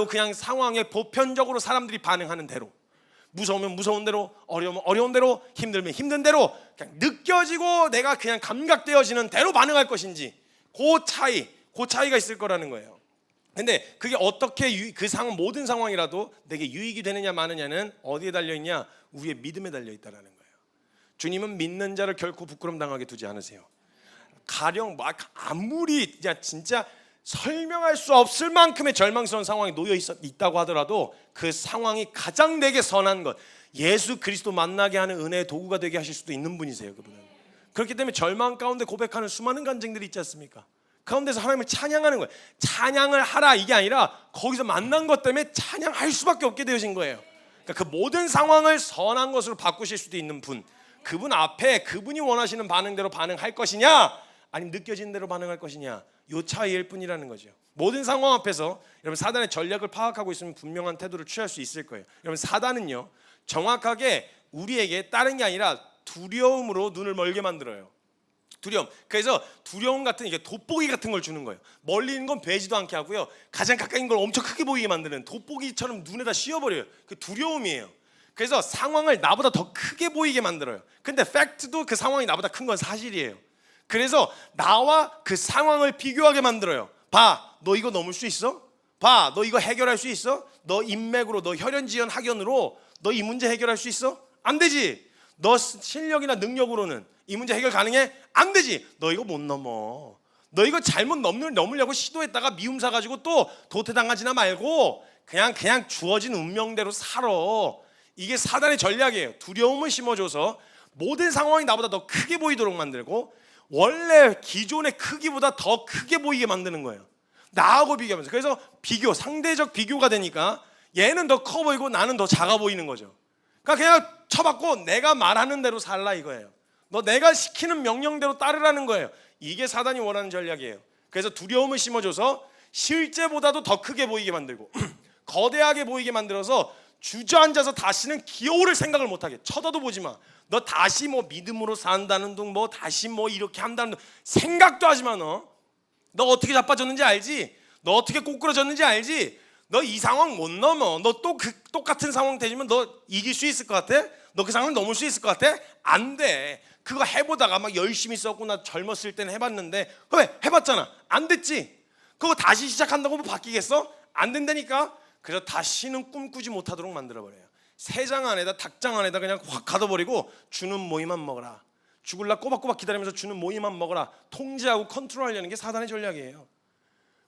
그냥 상황에 보편적으로 사람들이 반응하는 대로, 무서우면 무서운 대로, 어려우면 어려운 대로, 힘들면 힘든 대로 그냥 느껴지고 내가 그냥 감각되어지는 대로 반응할 것인지, 그 차이가 있을 거라는 거예요. 근데 그게 어떻게 모든 상황이라도 내게 유익이 되느냐 마느냐는 어디에 달려있냐? 우리의 믿음에 달려있다라는 거예요. 주님은 믿는 자를 결코 부끄럼 당하게 두지 않으세요. 가령 아무리 진짜 설명할 수 없을 만큼의 절망스러운 상황에 놓여 있다고 하더라도 그 상황이 가장 내게 선한 것, 예수 그리스도 만나게 하는 은혜의 도구가 되게 하실 수도 있는 분이세요. 그분은. 그렇기 때문에 절망 가운데 고백하는 수많은 간증들이 있지 않습니까? 가운데서 하나님을 찬양하는 거예요. 찬양을 하라 이게 아니라 거기서 만난 것 때문에 찬양할 수밖에 없게 되어진 거예요. 그러니까 그 모든 상황을 선한 것으로 바꾸실 수도 있는 분, 그분 앞에 그분이 원하시는 반응대로 반응할 것이냐, 아니면 느껴지는 대로 반응할 것이냐, 요 차이일 뿐이라는 거죠. 모든 상황 앞에서 여러분 사단의 전략을 파악하고 있으면 분명한 태도를 취할 수 있을 거예요. 여러분 사단은요, 정확하게 우리에게 다른 게 아니라 두려움으로 눈을 멀게 만들어요. 두려움. 그래서 두려움 같은 이게 돋보기 같은 걸 주는 거예요. 멀리 있는 건 보이지도 않게 하고요, 가장 가까이 있는 걸 엄청 크게 보이게 만드는 돋보기처럼 눈에다 씌워버려요. 그 두려움이에요. 그래서 상황을 나보다 더 크게 보이게 만들어요. 근데 팩트도 그 상황이 나보다 큰 건 사실이에요. 그래서 나와 그 상황을 비교하게 만들어요. 봐, 너 이거 넘을 수 있어? 봐, 너 이거 해결할 수 있어? 너 인맥으로, 너 혈연지연 학연으로 너 이 문제 해결할 수 있어? 안 되지. 너 실력이나 능력으로는 이 문제 해결 가능해? 안 되지. 너 이거 못 넘어. 너 이거 잘못 넘으려고 시도했다가 미움 사가지고 또 도태당하지나 말고 그냥 주어진 운명대로 살아. 이게 사단의 전략이에요. 두려움을 심어줘서 모든 상황이 나보다 더 크게 보이도록 만들고 원래 기존의 크기보다 더 크게 보이게 만드는 거예요. 나하고 비교하면서. 그래서 상대적 비교가 되니까 얘는 더 커 보이고 나는 더 작아 보이는 거죠. 그러니까 그냥 쳐받고 내가 말하는 대로 살라 이거예요. 너 내가 시키는 명령대로 따르라는 거예요. 이게 사단이 원하는 전략이에요. 그래서 두려움을 심어줘서 실제보다도 더 크게 보이게 만들고 거대하게 보이게 만들어서 주저앉아서 다시는 기어오를 생각을 못하게. 쳐다도 보지 마. 너 다시 뭐 믿음으로 산다는 둥, 뭐 다시 뭐 이렇게 한다는 둥 생각도 하지 마. 너 어떻게 자빠졌는지 알지? 너 어떻게 꼬꾸라졌는지 알지? 너 이 상황 못 넘어. 너 또 똑같은 상황 되지면 너 이길 수 있을 것 같아? 너 그 상황 넘을 수 있을 것 같아? 안 돼. 그거 해보다가 막 열심히 썼고 나 젊었을 때는 해봤는데 왜? 해봤잖아. 안 됐지? 그거 다시 시작한다고 뭐 바뀌겠어? 안 된다니까. 그래서 다시는 꿈꾸지 못하도록 만들어버려요. 새장 안에다 닭장 안에다 그냥 확 가둬버리고 주는 모이만 먹어라. 죽을라 꼬박꼬박 기다리면서 주는 모이만 먹어라. 통제하고 컨트롤하려는 게 사단의 전략이에요.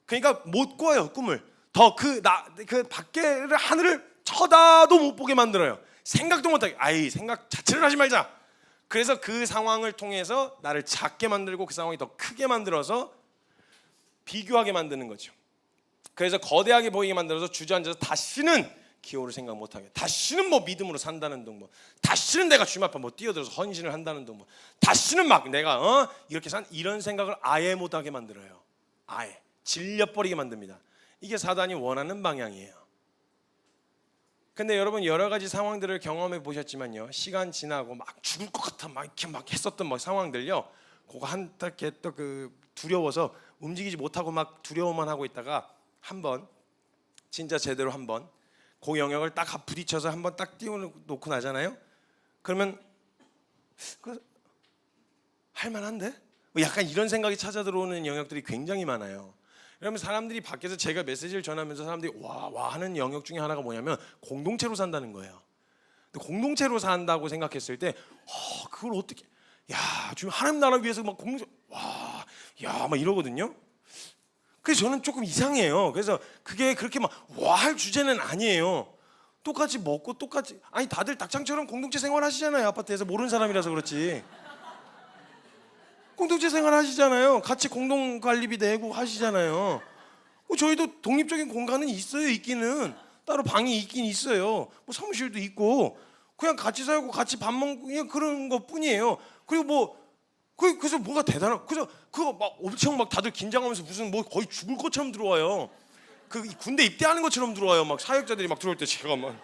그러니까 못 꿔요 꿈을. 더 그 밖에를 하늘을 쳐다도 못 보게 만들어요. 생각도 못하게. 생각 자체를 하지 말자. 그래서 그 상황을 통해서 나를 작게 만들고 그 상황이 더 크게 만들어서 비교하게 만드는 거죠. 그래서 거대하게 보이게 만들어서 주저앉아서 다시는 기호를 생각 못하게. 다시는 뭐 믿음으로 산다는 둥, 뭐 다시는 내가 주님 앞에 뭐 뛰어들어서 헌신을 한다는 둥, 뭐 다시는 막 내가 이렇게 산 이런 생각을 아예 못하게 만들어요. 아예 질려버리게 만듭니다. 이게 사단이 원하는 방향이에요. 근데 여러분 여러 가지 상황들을 경험해 보셨지만요, 시간 지나고 막 죽을 것 같아 막 이렇게 막 했었던 막 상황들요, 그거 한takie 또 그 두려워서 움직이지 못하고 막 두려워만 하고 있다가 한번 진짜 제대로 한번 그 영역을 딱 부딪혀서 한번 딱 띄워놓고 나잖아요. 그러면 할만한데? 뭐 약간 이런 생각이 찾아 들어오는 영역들이 굉장히 많아요. 그러면 사람들이 밖에서 제가 메시지를 전하면서 사람들이 와 하는 영역 중에 하나가 뭐냐면 공동체로 산다는 거예요. 근데 공동체로 산다고 생각했을 때 그걸 어떻게 지금 하나님 나라 위해서 막 막 이러거든요. 그래서 저는 조금 이상해요. 그래서 그게 그렇게 막 할 주제는 아니에요. 똑같이 먹고 똑같이 다들 닭장처럼 공동체 생활 하시잖아요. 아파트에서 모르는 사람이라서 그렇지. 공동체 생활 하시잖아요. 같이 공동 관리비 내고 하시잖아요. 저희도 독립적인 공간은 있어요. 있기는 따로 방이 있긴 있어요. 뭐 사무실도 있고 그냥 같이 살고 같이 밥 먹고 그냥 그런 것 뿐이에요. 그리고 그래서 뭐가 대단한, 그래서 그거 막 엄청 막 다들 긴장하면서 무슨 뭐 거의 죽을 것처럼 들어와요. 그 군대 입대하는 것처럼 들어와요. 막 사역자들이 막 들어올 때 제가 막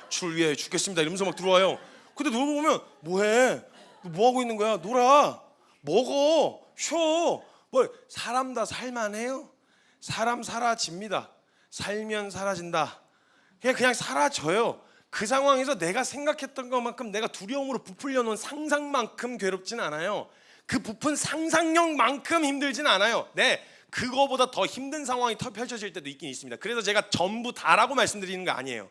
주를 위해 죽겠습니다 이러면서 막 들어와요. 근데 놀고 보면 뭐해? 뭐 하고 있는 거야? 놀아, 먹어, 쉬어. 뭐 사람 다 살만해요? 사람 사라집니다. 살면 사라진다. 그냥 사라져요. 그 상황에서 내가 생각했던 것만큼 내가 두려움으로 부풀려 놓은 상상만큼 괴롭진 않아요. 그 부푼 상상력만큼 힘들진 않아요. 네, 그거보다 더 힘든 상황이 펼쳐질 때도 있긴 있습니다. 그래서 제가 전부 다라고 말씀드리는 거 아니에요.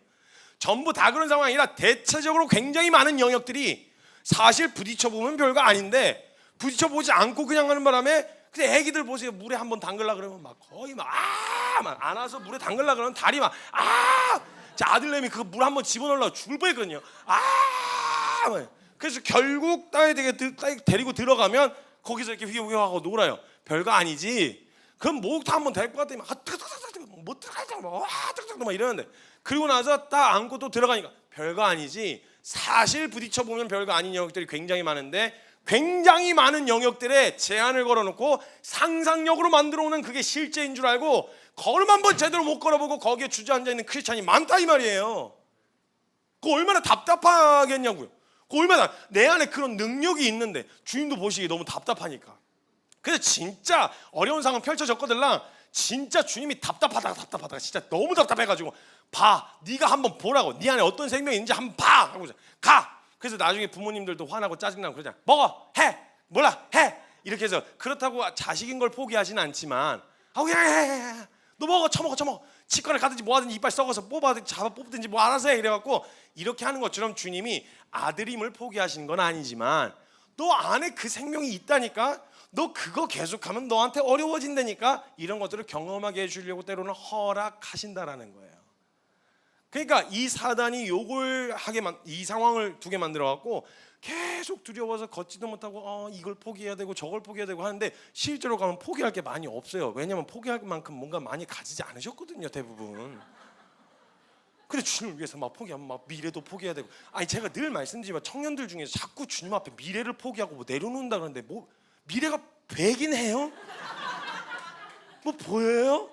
전부 다 그런 상황이 아니라 대체적으로 굉장히 많은 영역들이 사실 부딪혀보면 별거 아닌데 부딪혀보지 않고 그냥 하는 바람에 근데 애기들 보세요. 물에 한번 담글라 그러면 막 거의 막 안아서 물에 담글라 그러면 다리 막 제 아들내미 그거 물 한번 집어넣으려고 죽을 뻔했거든요. 그래서 결국 딸 데리고 들어가면 거기서 이렇게 휘휘하고 놀아요. 별거 아니지. 그럼 목욕탕 한번 데리고 갔더니 못 들어가잖아. 막 이러는데 그리고 나서 딱 안고 또 들어가니까 별거 아니지. 사실 부딪혀 보면 별거 아닌 영역들이 굉장히 많은데 굉장히 많은 영역들에 제한을 걸어놓고 상상력으로 만들어오는 그게 실제인 줄 알고 걸음 한번 제대로 못 걸어보고 거기에 주저앉아 있는 크리스찬이 많다 이 말이에요. 그거 얼마나 답답하겠냐고요. 그거 얼마나 내 안에 그런 능력이 있는데 주님도 보시기 너무 답답하니까. 그래서 진짜 어려운 상황 펼쳐졌거들랑 진짜 주님이 답답하다가 진짜 너무 답답해가지고 네가 한번 보라고. 네 안에 어떤 생명이 있는지 한번 봐 하고 가. 그래서 나중에 부모님들도 화나고 짜증나고 그러잖아. 먹어, 해, 몰라, 해. 이렇게 해서 그렇다고 자식인 걸 포기하진 않지만 그냥 해. 너 먹어, 처먹어. 치과를 가든지 뭐 하든지 이빨 썩어서 잡아 뽑든지 뭐 알아서 해. 이래갖고 이렇게 하는 것처럼 주님이 아들임을 포기하신 건 아니지만 너 안에 그 생명이 있다니까, 너 그거 계속하면 너한테 어려워진다니까, 이런 것들을 경험하게 해주려고 때로는 허락하신다라는 거예요. 그러니까 이 사단이 욕을 이 상황을 두게 만들어갖고 계속 두려워서 걷지도 못하고 이걸 포기해야 되고 저걸 포기해야 되고 하는데, 실제로 가면 포기할 게 많이 없어요. 왜냐하면 포기할 만큼 뭔가 많이 가지지 않으셨거든요, 대부분. 근데 주님을 위해서 막 포기하면 막 미래도 포기해야 되고, 아니 제가 늘 말씀드리지만 청년들 중에서 자꾸 주님 앞에 미래를 포기하고 뭐 내려놓는다 그러는데, 뭐 미래가 되긴 해요? 뭐 보여요?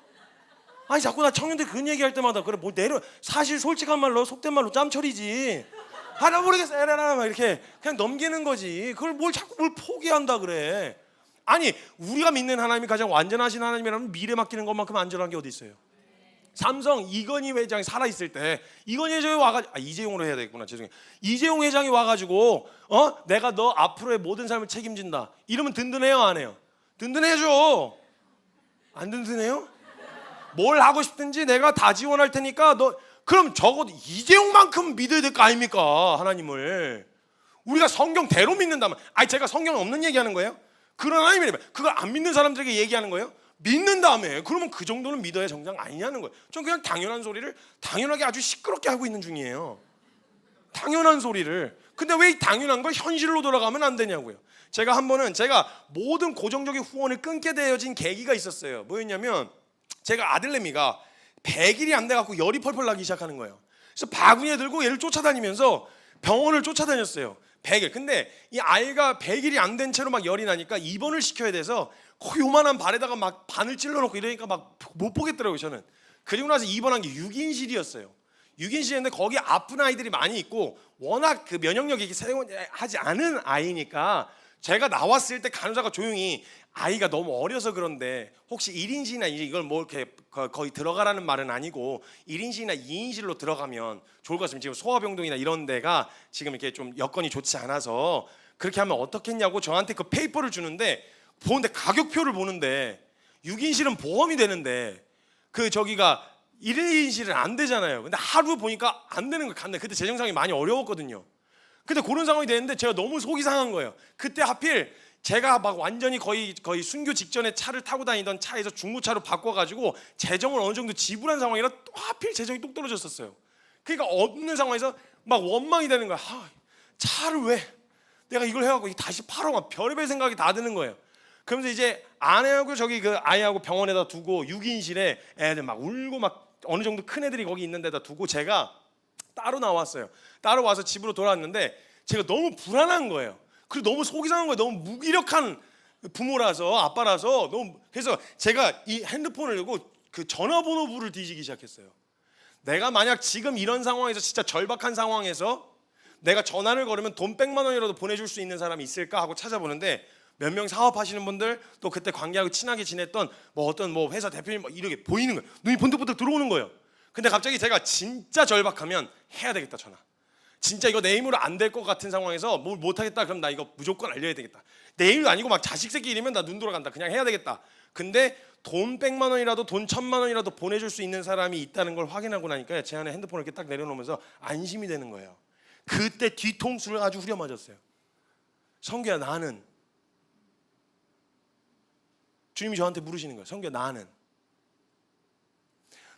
아니 자꾸 나 청년들 그런 얘기할 때마다 그래 뭐 사실 솔직한 말로 속된 말로 짬처리지. 나 모르겠어 에라라 막 이렇게 그냥 넘기는 거지. 그걸 자꾸 뭘 포기한다 그래. 아니 우리가 믿는 하나님이 가장 완전하신 하나님이라면 미래 맡기는 것만큼 안전한 게 어디 있어요? 삼성 이건희 회장이 살아있을 때 이건희 회장이 와가지고 이재용으로 해야 되겠구나, 죄송해요. 이재용 회장이 와가지고 내가 너 앞으로의 모든 삶을 책임진다 이러면 든든해요 안 해요? 든든해줘. 안 든든해요? 뭘 하고 싶든지 내가 다 지원할 테니까 너, 그럼 적어도 이재용만큼 믿어야 될 거 아닙니까, 하나님을. 우리가 성경대로 믿는다면, 제가 성경 없는 얘기하는 거예요? 그런 하나님이 그걸 안 믿는 사람들에게 얘기하는 거예요? 믿는 다음에 그러면 그 정도는 믿어야 정상 아니냐는 거예요. 전 그냥 당연한 소리를 당연하게 아주 시끄럽게 하고 있는 중이에요. 당연한 소리를. 근데 왜 이 당연한 걸 현실로 돌아가면 안 되냐고요. 제가 한 번은 제가 모든 고정적인 후원을 끊게 되어진 계기가 있었어요. 뭐였냐면, 제가 아들내미가 100일이 안 돼갖고 열이 펄펄 나기 시작하는 거예요. 그래서 바구니에 들고 얘를 쫓아다니면서 병원을 쫓아다녔어요. 100일. 근데 이 아이가 100일이 안 된 채로 막 열이 나니까 입원을 시켜야 돼서 요만한 발에다가 막 바늘 찔러놓고 이러니까 막 못 보겠더라고요, 저는. 그리고 나서 입원한 게 6인실이었어요. 6인실인데 거기 아픈 아이들이 많이 있고 워낙 그 면역력이 세원하지 않은 아이니까 제가 나왔을 때 간호사가 조용히 아이가 너무 어려서 그런데 혹시 1인실이나 이걸 뭐 이렇게 거의 들어가라는 말은 아니고 1인실이나 2인실로 들어가면 좋을 것 같습니다. 지금 소아병동이나 이런 데가 지금 이렇게 좀 여건이 좋지 않아서 그렇게 하면 어떻겠냐고 저한테 그 페이퍼를 주는데, 보는데 가격표를 보는데 6인실은 보험이 되는데 저기가 1인실은 안 되잖아요. 근데 하루 보니까 안 되는 거예요. 그때 재정상이 많이 어려웠거든요. 근데 그런 상황이 되는데 제가 너무 속이 상한 거예요. 그때 하필 제가 막 완전히 거의 순교 직전에 차를 타고 다니던 차에서 중고차로 바꿔가지고 재정을 어느 정도 지불한 상황이라 또 하필 재정이 뚝 떨어졌었어요. 그러니까 없는 상황에서 막 원망이 되는 거야. 차를 왜 내가 이걸 해갖고 다시 팔아? 막 별의별 생각이 다 드는 거예요. 그러면서 이제 아내하고 그 아이하고 병원에다 두고 6인실에 애들 막 울고 막 어느 정도 큰 애들이 거기 있는 데다 두고 제가 따로 나왔어요. 따로 와서 집으로 돌아왔는데 제가 너무 불안한 거예요. 그리고 너무 속이 상한 거예요. 너무 무기력한 부모라서, 아빠라서 너무. 그래서 제가 이 핸드폰을 들고 그 전화번호부를 뒤지기 시작했어요. 내가 만약 지금 이런 상황에서 진짜 절박한 상황에서 내가 전화를 걸으면 돈 100만 원이라도 보내줄 수 있는 사람이 있을까 하고 찾아보는데, 몇 명 사업하시는 분들 또 그때 관계하고 친하게 지냈던 어떤 회사 대표님 이렇게 보이는 거예요. 눈이 번뜩번뜩 들어오는 거예요. 근데 갑자기 제가 진짜 절박하면 해야 되겠다, 전화. 진짜 이거 내 힘으로 안 될 것 같은 상황에서 뭘 못하겠다, 그럼 나 이거 무조건 알려야 되겠다. 내 일도 아니고 막 자식 새끼 일이면 나 눈 돌아간다, 그냥 해야 되겠다. 근데 돈 100만 원이라도 돈 1000만 원이라도 보내줄 수 있는 사람이 있다는 걸 확인하고 나니까 제 안에 핸드폰을 이렇게 딱 내려놓으면서 안심이 되는 거예요. 그때 뒤통수를 아주 후려맞았어요. 성규야, 나는, 주님이 저한테 물으시는 거예요. 성규야, 나는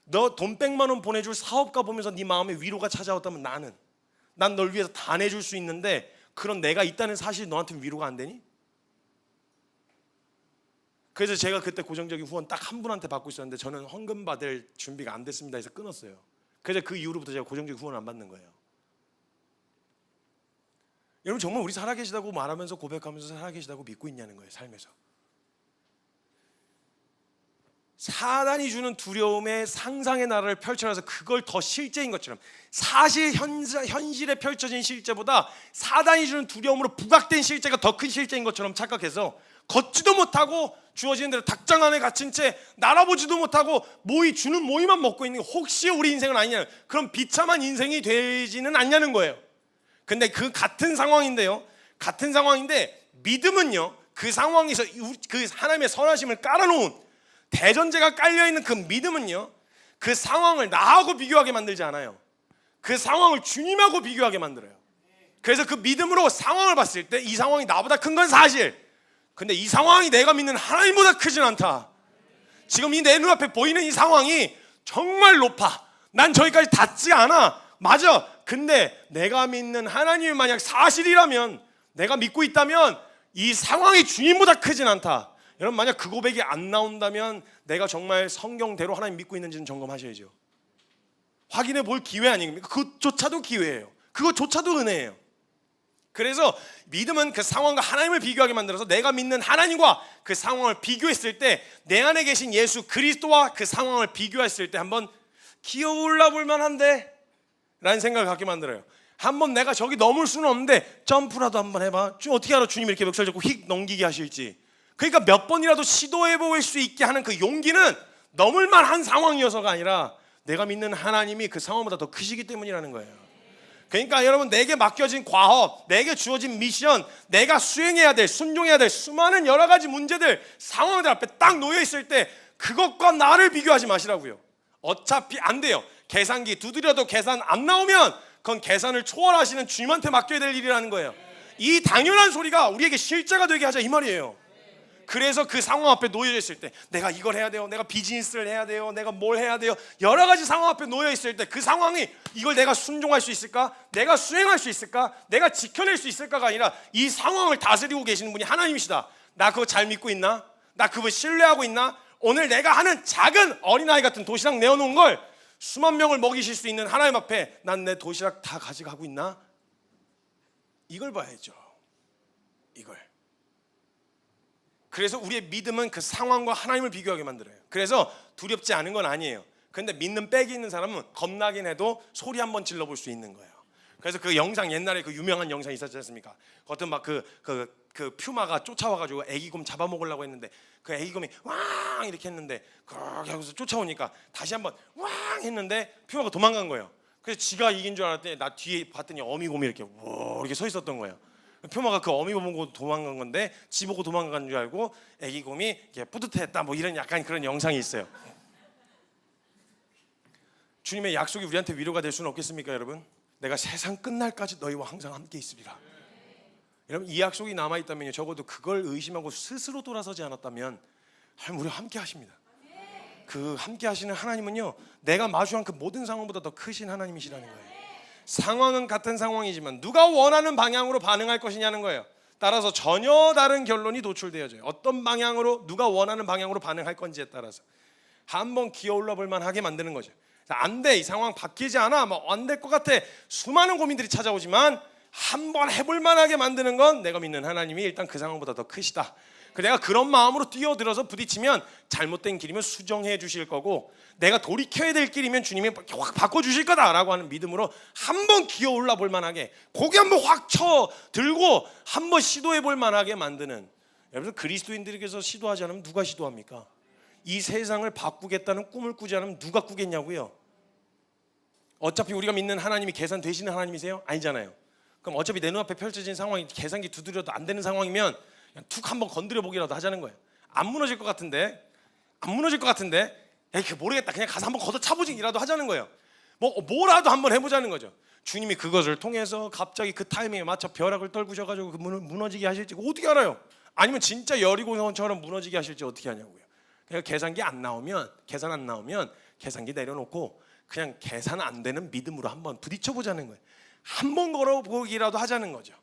너 돈 100만 원 보내줄 사업가 보면서 네 마음에 위로가 찾아왔다면 난 널 위해서 다 내줄 수 있는데 그런 내가 있다는 사실이 너한테 위로가 안 되니? 그래서 제가 그때 고정적인 후원 딱 한 분한테 받고 있었는데 저는 헌금 받을 준비가 안 됐습니다 해서 끊었어요. 그래서 그 이후로부터 제가 고정적인 후원을 안 받는 거예요. 여러분, 정말 우리 살아계시다고 말하면서 고백하면서 살아계시다고 믿고 있냐는 거예요, 삶에서. 사단이 주는 두려움에 상상의 나라를 펼쳐놔서 그걸 더 실제인 것처럼, 사실 현실에 펼쳐진 실제보다 사단이 주는 두려움으로 부각된 실제가 더 큰 실제인 것처럼 착각해서 걷지도 못하고 주어지는 대로 닭장 안에 갇힌 채 날아보지도 못하고 주는 모이만 먹고 있는 게 혹시 우리 인생은 아니냐, 그럼 비참한 인생이 되지는 않냐는 거예요. 근데 그 같은 상황인데 믿음은요, 그 상황에서 그 하나님의 선하심을 깔아놓은 대전제가 깔려있는 그 믿음은요, 그 상황을 나하고 비교하게 만들지 않아요. 그 상황을 주님하고 비교하게 만들어요. 그래서 그 믿음으로 상황을 봤을 때 이 상황이 나보다 큰 건 사실, 근데 이 상황이 내가 믿는 하나님보다 크진 않다. 지금 이 내 눈앞에 보이는 이 상황이 정말 높아. 난 저기까지 닿지 않아. 맞아. 근데 내가 믿는 하나님이 만약 사실이라면, 내가 믿고 있다면 이 상황이 주님보다 크진 않다. 여러분, 만약 그 고백이 안 나온다면 내가 정말 성경대로 하나님 믿고 있는지는 점검하셔야죠. 확인해 볼 기회 아닙니까? 그것조차도 기회예요. 그것조차도 은혜예요. 그래서 믿음은 그 상황과 하나님을 비교하게 만들어서 내가 믿는 하나님과 그 상황을 비교했을 때, 내 안에 계신 예수 그리스도와 그 상황을 비교했을 때 한번 기어 올라볼 만한데? 라는 생각을 갖게 만들어요. 한번 내가 저기 넘을 수는 없는데 점프라도 한번 해봐. 어떻게 알아 주님이 이렇게 멱살 잡고 휙 넘기게 하실지. 그러니까 몇 번이라도 시도해볼 수 있게 하는 그 용기는 넘을 만한 상황이어서가 아니라 내가 믿는 하나님이 그 상황보다 더 크시기 때문이라는 거예요. 그러니까 여러분, 내게 맡겨진 과업, 내게 주어진 미션, 내가 수행해야 될, 순종해야 될 수많은 여러 가지 문제들, 상황들 앞에 딱 놓여있을 때 그것과 나를 비교하지 마시라고요. 어차피 안 돼요. 계산기 두드려도 계산 안 나오면 그건 계산을 초월하시는 주님한테 맡겨야 될 일이라는 거예요. 이 당연한 소리가 우리에게 실제가 되게 하자 이 말이에요. 그래서 그 상황 앞에 놓여 있을 때 내가 이걸 해야 돼요, 내가 비즈니스를 해야 돼요, 내가 뭘 해야 돼요, 여러 가지 상황 앞에 놓여 있을 때 그 상황이 이걸 내가 순종할 수 있을까, 내가 수행할 수 있을까, 내가 지켜낼 수 있을까가 아니라 이 상황을 다스리고 계시는 분이 하나님이시다. 나 그거 잘 믿고 있나? 나 그분 신뢰하고 있나? 오늘 내가 하는 작은 어린아이 같은 도시락 내어놓은 걸 수만 명을 먹이실 수 있는 하나님 앞에 난 내 도시락 다 가져가고 있나? 이걸 봐야죠. 이걸. 그래서 우리의 믿음은 그 상황과 하나님을 비교하게 만들어요. 그래서 두렵지 않은 건 아니에요. 근데 믿는 백이 있는 사람은 겁나긴 해도 소리 한번 질러볼 수 있는 거예요. 그래서 그 영상, 옛날에 그 유명한 영상이 있었지 않습니까? 어떤 막 그 퓨마가 쫓아와가지고 애기곰 잡아먹으려고 했는데 그 애기곰이 왕 이렇게 했는데 그렇게 하고서 쫓아오니까 다시 한번 왕 했는데 퓨마가 도망간 거예요. 그래서 지가 이긴 줄 알았더니 나 뒤에 봤더니 어미곰이 이렇게 워 이렇게 서 있었던 거예요. 퓨마가 그 어미곰 보고 도망간 건데 지 보고 도망간 줄 알고 애기곰이 이렇게 뿌듯했다, 뭐 이런 약간 그런 영상이 있어요. 주님의 약속이 우리한테 위로가 될 수는 없겠습니까, 여러분? 내가 세상 끝날까지 너희와 항상 함께 있으리라. 여러분, 이 약속이 남아있다면요, 적어도 그걸 의심하고 스스로 돌아서지 않았다면 하나님 우리와 함께 하십니다. 그 함께 하시는 하나님은요, 내가 마주한 그 모든 상황보다 더 크신 하나님이시라는 거예요. 상황은 같은 상황이지만 누가 원하는 방향으로 반응할 것이냐는 거예요. 따라서 전혀 다른 결론이 도출되어져요. 어떤 방향으로, 누가 원하는 방향으로 반응할 건지에 따라서 한번 기어올라 볼 만하게 만드는 거죠. 안 돼, 이 상황 바뀌지 않아, 안 될 것 같아, 수많은 고민들이 찾아오지만 한번 해볼 만하게 만드는 건 내가 믿는 하나님이 일단 그 상황보다 더 크시다. 내가 그런 마음으로 뛰어들어서 부딪히면 잘못된 길이면 수정해 주실 거고, 내가 돌이켜야 될 길이면 주님이 확 바꿔주실 거다라고 하는 믿음으로 한번 기어올라 볼 만하게, 고개 한번 확 쳐 들고 한번 시도해 볼 만하게 만드는, 여러분, 그리스도인들에게서 시도하지 않으면 누가 시도합니까? 이 세상을 바꾸겠다는 꿈을 꾸지 않으면 누가 꾸겠냐고요. 어차피 우리가 믿는 하나님이 계산되시는 하나님이세요? 아니잖아요. 그럼 어차피 내 눈앞에 펼쳐진 상황이 계산기 두드려도 안 되는 상황이면 그냥 툭 한번 건드려 보기라도 하자는 거예요. 안 무너질 것 같은데, 에이, 모르겠다, 그냥 가서 한번 걷어차보지라도 하자는 거예요. 뭐라도 한번 해보자는 거죠. 주님이 그것을 통해서 갑자기 그 타이밍에 맞춰 벼락을 떨구셔가지고 그 문을 무너지게 하실지 어떻게 알아요? 아니면 진짜 여리고성처럼 무너지게 하실지 어떻게 하냐고요. 그러니까 계산 안 나오면 계산기 내려놓고 그냥 계산 안 되는 믿음으로 한번 부딪혀보자는 거예요. 한번 걸어보기라도 하자는 거죠.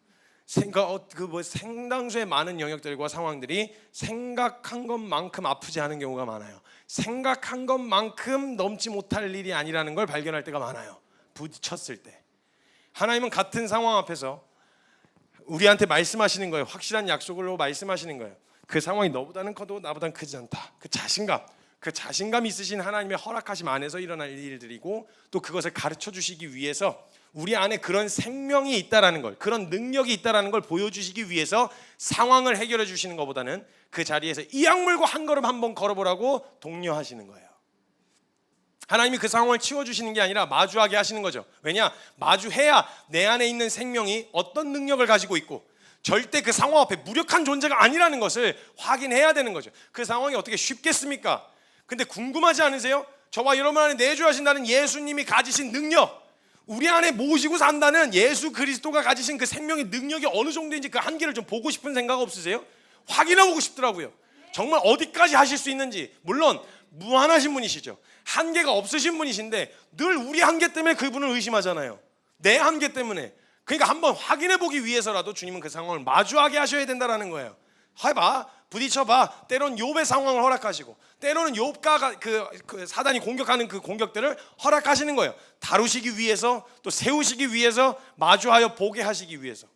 생당수의 많은 영역들과 상황들이 생각한 것만큼 아프지 않은 경우가 많아요. 생각한 것만큼 넘지 못할 일이 아니라는 걸 발견할 때가 많아요. 부딪혔을 때 하나님은 같은 상황 앞에서 우리한테 말씀하시는 거예요. 확실한 약속으로 말씀하시는 거예요. 그 상황이 너보다는 커도 나보다는 크지 않다. 그 자신감 있으신 하나님의 허락하심 안에서 일어날 일들이고, 또 그것을 가르쳐 주시기 위해서 우리 안에 그런 생명이 있다라는 걸, 그런 능력이 있다라는 걸 보여주시기 위해서 상황을 해결해 주시는 것보다는 그 자리에서 이악 물고 한 걸음 한번 걸어보라고 독려하시는 거예요. 하나님이 그 상황을 치워주시는 게 아니라 마주하게 하시는 거죠. 왜냐? 마주해야 내 안에 있는 생명이 어떤 능력을 가지고 있고 절대 그 상황 앞에 무력한 존재가 아니라는 것을 확인해야 되는 거죠. 그 상황이 어떻게 쉽겠습니까? 근데 궁금하지 않으세요? 저와 여러분 안에 내주하신다는 예수님이 가지신 능력, 우리 안에 모시고 산다는 예수 그리스도가 가지신 그 생명의 능력이 어느 정도인지 그 한계를 좀 보고 싶은 생각 없으세요? 확인해보고 싶더라고요. 정말 어디까지 하실 수 있는지. 물론 무한하신 분이시죠. 한계가 없으신 분이신데 늘 우리 한계 때문에 그분을 의심하잖아요. 내 한계 때문에. 그러니까 한번 확인해보기 위해서라도 주님은 그 상황을 마주하게 하셔야 된다는 거예요. 해봐, 부딪혀봐. 때론 욥의 상황을 허락하시고, 때로는 욥과 그 사단이 공격하는 그 공격들을 허락하시는 거예요. 다루시기 위해서, 또 세우시기 위해서, 마주하여 보게 하시기 위해서.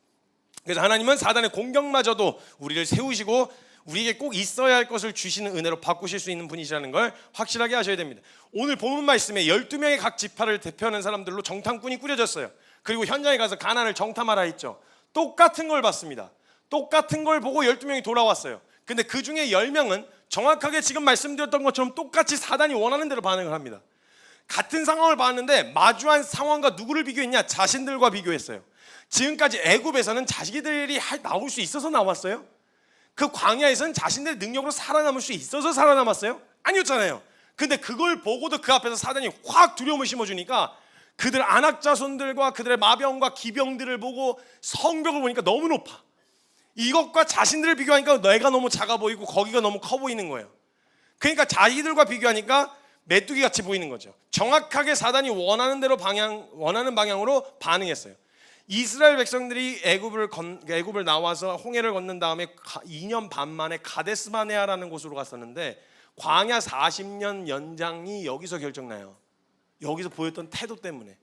그래서 하나님은 사단의 공격마저도 우리를 세우시고 우리에게 꼭 있어야 할 것을 주시는 은혜로 바꾸실 수 있는 분이시라는 걸 확실하게 하셔야 됩니다. 오늘 본문 말씀에 12명의 각 지파를 대표하는 사람들로 정탐꾼이 꾸려졌어요. 그리고 현장에 가서 가나안을 정탐하라 했죠. 똑같은 걸 봤습니다. 똑같은 걸 보고 12명이 돌아왔어요. 근데 그 중에 10명은 정확하게 지금 말씀드렸던 것처럼 똑같이 사단이 원하는 대로 반응을 합니다. 같은 상황을 봤는데 마주한 상황과 누구를 비교했냐? 자신들과 비교했어요. 지금까지 애굽에서는 자기들이 나올 수 있어서 나왔어요? 그 광야에서는 자신들의 능력으로 살아남을 수 있어서 살아남았어요? 아니었잖아요. 근데 그걸 보고도 그 앞에서 사단이 확 두려움을 심어주니까 그들 안악자손들과 그들의 마병과 기병들을 보고 성벽을 보니까 너무 높아. 이것과 자신들을 비교하니까 내가 너무 작아 보이고 거기가 너무 커 보이는 거예요. 그러니까 자기들과 비교하니까 메뚜기 같이 보이는 거죠. 정확하게 사단이 원하는 대로 원하는 방향으로 반응했어요. 이스라엘 백성들이 애굽을 나와서 홍해를 건넌 다음에 2년 반 만에 가데스바네아라는 곳으로 갔었는데 광야 40년 연장이 여기서 결정나요. 여기서 보였던 태도 때문에.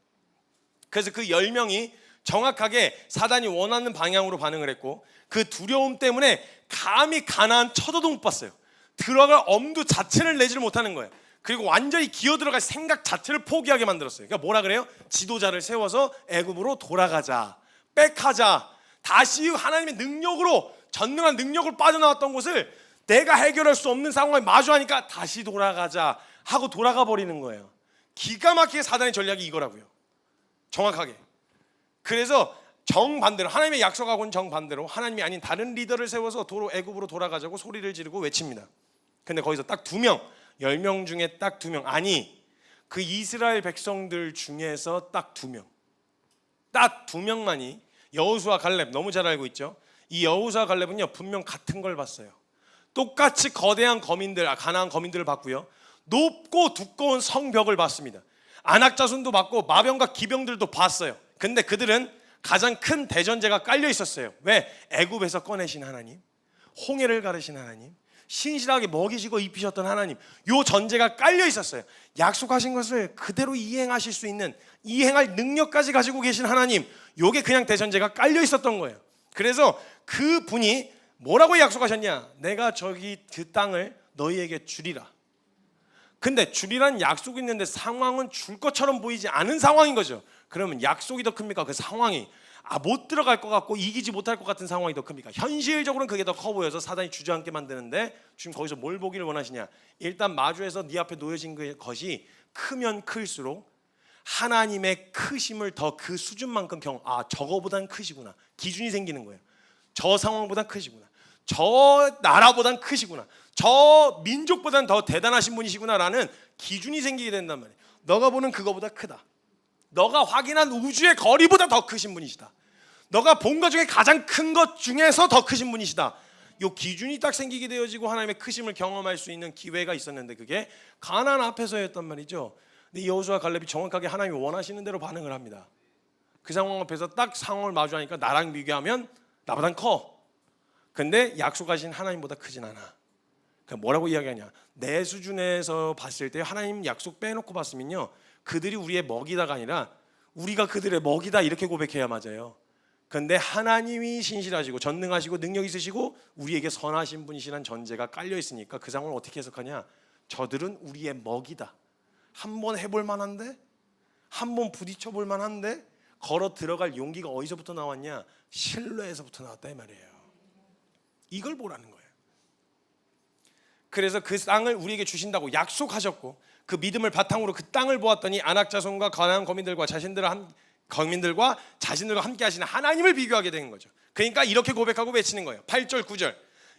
그래서 그 10명이 정확하게 사단이 원하는 방향으로 반응을 했고 그 두려움 때문에 감히 가나안 쳐다도 못 봤어요. 들어갈 엄두 자체를 내지를 못하는 거예요. 그리고 완전히 기어들어갈 생각 자체를 포기하게 만들었어요. 그러니까 뭐라 그래요? 지도자를 세워서 애굽으로 돌아가자, 백하자. 다시 하나님의 능력으로, 전능한 능력으로 빠져나왔던 곳을 내가 해결할 수 없는 상황에 마주하니까 다시 돌아가자 하고 돌아가 버리는 거예요. 기가 막히게 사단의 전략이 이거라고요. 정확하게. 그래서 정반대로, 하나님의 약속하고는 정반대로 하나님이 아닌 다른 리더를 세워서 애굽으로 돌아가자고 소리를 지르고 외칩니다. 근데 거기서 딱 2명, 10명 중에 딱 2명, 아니 그 이스라엘 백성들 중에서 딱 2명, 딱 2명만이 여호수아 갈렙, 너무 잘 알고 있죠. 이 여호수아 갈렙은요 분명 같은 걸 봤어요. 똑같이 거대한 가나안 거민들을 봤고요, 높고 두꺼운 성벽을 봤습니다. 안악자손도 봤고 마병과 기병들도 봤어요. 근데 그들은 가장 큰 대전제가 깔려 있었어요. 왜? 애굽에서 꺼내신 하나님, 홍해를 가르신 하나님, 신실하게 먹이시고 입히셨던 하나님, 요 전제가 깔려 있었어요. 약속하신 것을 그대로 이행하실 수 있는, 이행할 능력까지 가지고 계신 하나님, 요게 그냥 대전제가 깔려 있었던 거예요. 그래서 그 분이 뭐라고 약속하셨냐? 내가 저기 그 땅을 너희에게 주리라. 근데 주리라는 약속이 있는데 상황은 줄 것처럼 보이지 않은 상황인 거죠. 그러면 약속이 더 큽니까? 그 상황이 못 들어갈 것 같고 이기지 못할 것 같은 상황이 더 큽니까? 현실적으로는 그게 더 커 보여서 사단이 주저앉게 만드는데 지금 거기서 뭘 보기를 원하시냐? 일단 마주해서 네 앞에 놓여진 것이 크면 클수록 하나님의 크심을 더 그 수준만큼 저거보단 크시구나, 기준이 생기는 거예요. 저 상황보단 크시구나, 저 나라보단 크시구나, 저 민족보단 더 대단하신 분이시구나라는 기준이 생기게 된단 말이에요. 너가 보는 그거보다 크다, 너가 확인한 우주의 거리보다 더 크신 분이시다, 너가 본 것 중에 가장 큰 것 중에서 더 크신 분이시다. 요 기준이 딱 생기게 되어지고 하나님의 크심을 경험할 수 있는 기회가 있었는데 그게 가나안 앞에서였단 말이죠. 근데 여호수아 갈렙이 정확하게 하나님이 원하시는 대로 반응을 합니다. 그 상황 앞에서 딱 상황을 마주하니까 나랑 비교하면 나보단 커. 근데 약속하신 하나님보다 크진 않아. 그러니까 뭐라고 이야기하냐? 내 수준에서 봤을 때 하나님 약속 빼놓고 봤으면요, 그들이 우리의 먹이다가 아니라 우리가 그들의 먹이다 이렇게 고백해야 맞아요. 그런데 하나님이 신실하시고 전능하시고 능력 있으시고 우리에게 선하신 분이시란 전제가 깔려 있으니까 그 상황을 어떻게 해석하냐? 저들은 우리의 먹이다. 한번 해볼 만한데? 한번 부딪혀 볼 만한데? 걸어 들어갈 용기가 어디서부터 나왔냐? 신뢰에서부터 나왔다 이 말이에요. 이걸 보라는 거예요. 그래서 그 땅을 우리에게 주신다고 약속하셨고 그 믿음을 바탕으로 그 땅을 보았더니 안악자손과 가나안 거민들과 자신들과 함께 하시는 하나님을 비교하게 되는 거죠. 그러니까 이렇게 고백하고 외치는 거예요. 8절 9절,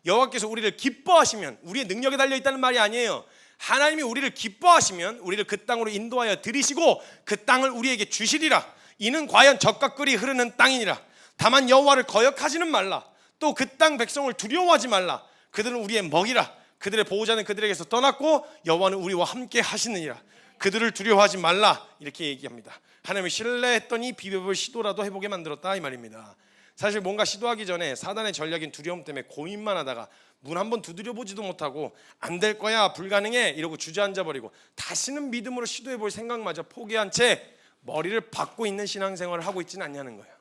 여호와께서 우리를 기뻐하시면, 우리의 능력에 달려있다는 말이 아니에요. 하나님이 우리를 기뻐하시면 우리를 그 땅으로 인도하여 들이시고 그 땅을 우리에게 주시리라. 이는 과연 젖과 꿀이 흐르는 땅이니라. 다만 여호와를 거역하지는 말라. 또 그 땅 백성을 두려워하지 말라. 그들은 우리의 먹이라. 그들의 보호자는 그들에게서 떠났고 여호와는 우리와 함께 하시느니라. 그들을 두려워하지 말라. 이렇게 얘기합니다. 하나님을 신뢰했더니 비벼볼 시도라도 해보게 만들었다 이 말입니다. 사실 뭔가 시도하기 전에 사단의 전략인 두려움 때문에 고민만 하다가 문 한번 두드려보지도 못하고 안 될 거야, 불가능해 이러고 주저앉아버리고 다시는 믿음으로 시도해볼 생각마저 포기한 채 머리를 박고 있는 신앙생활을 하고 있지는 않냐는 거예요.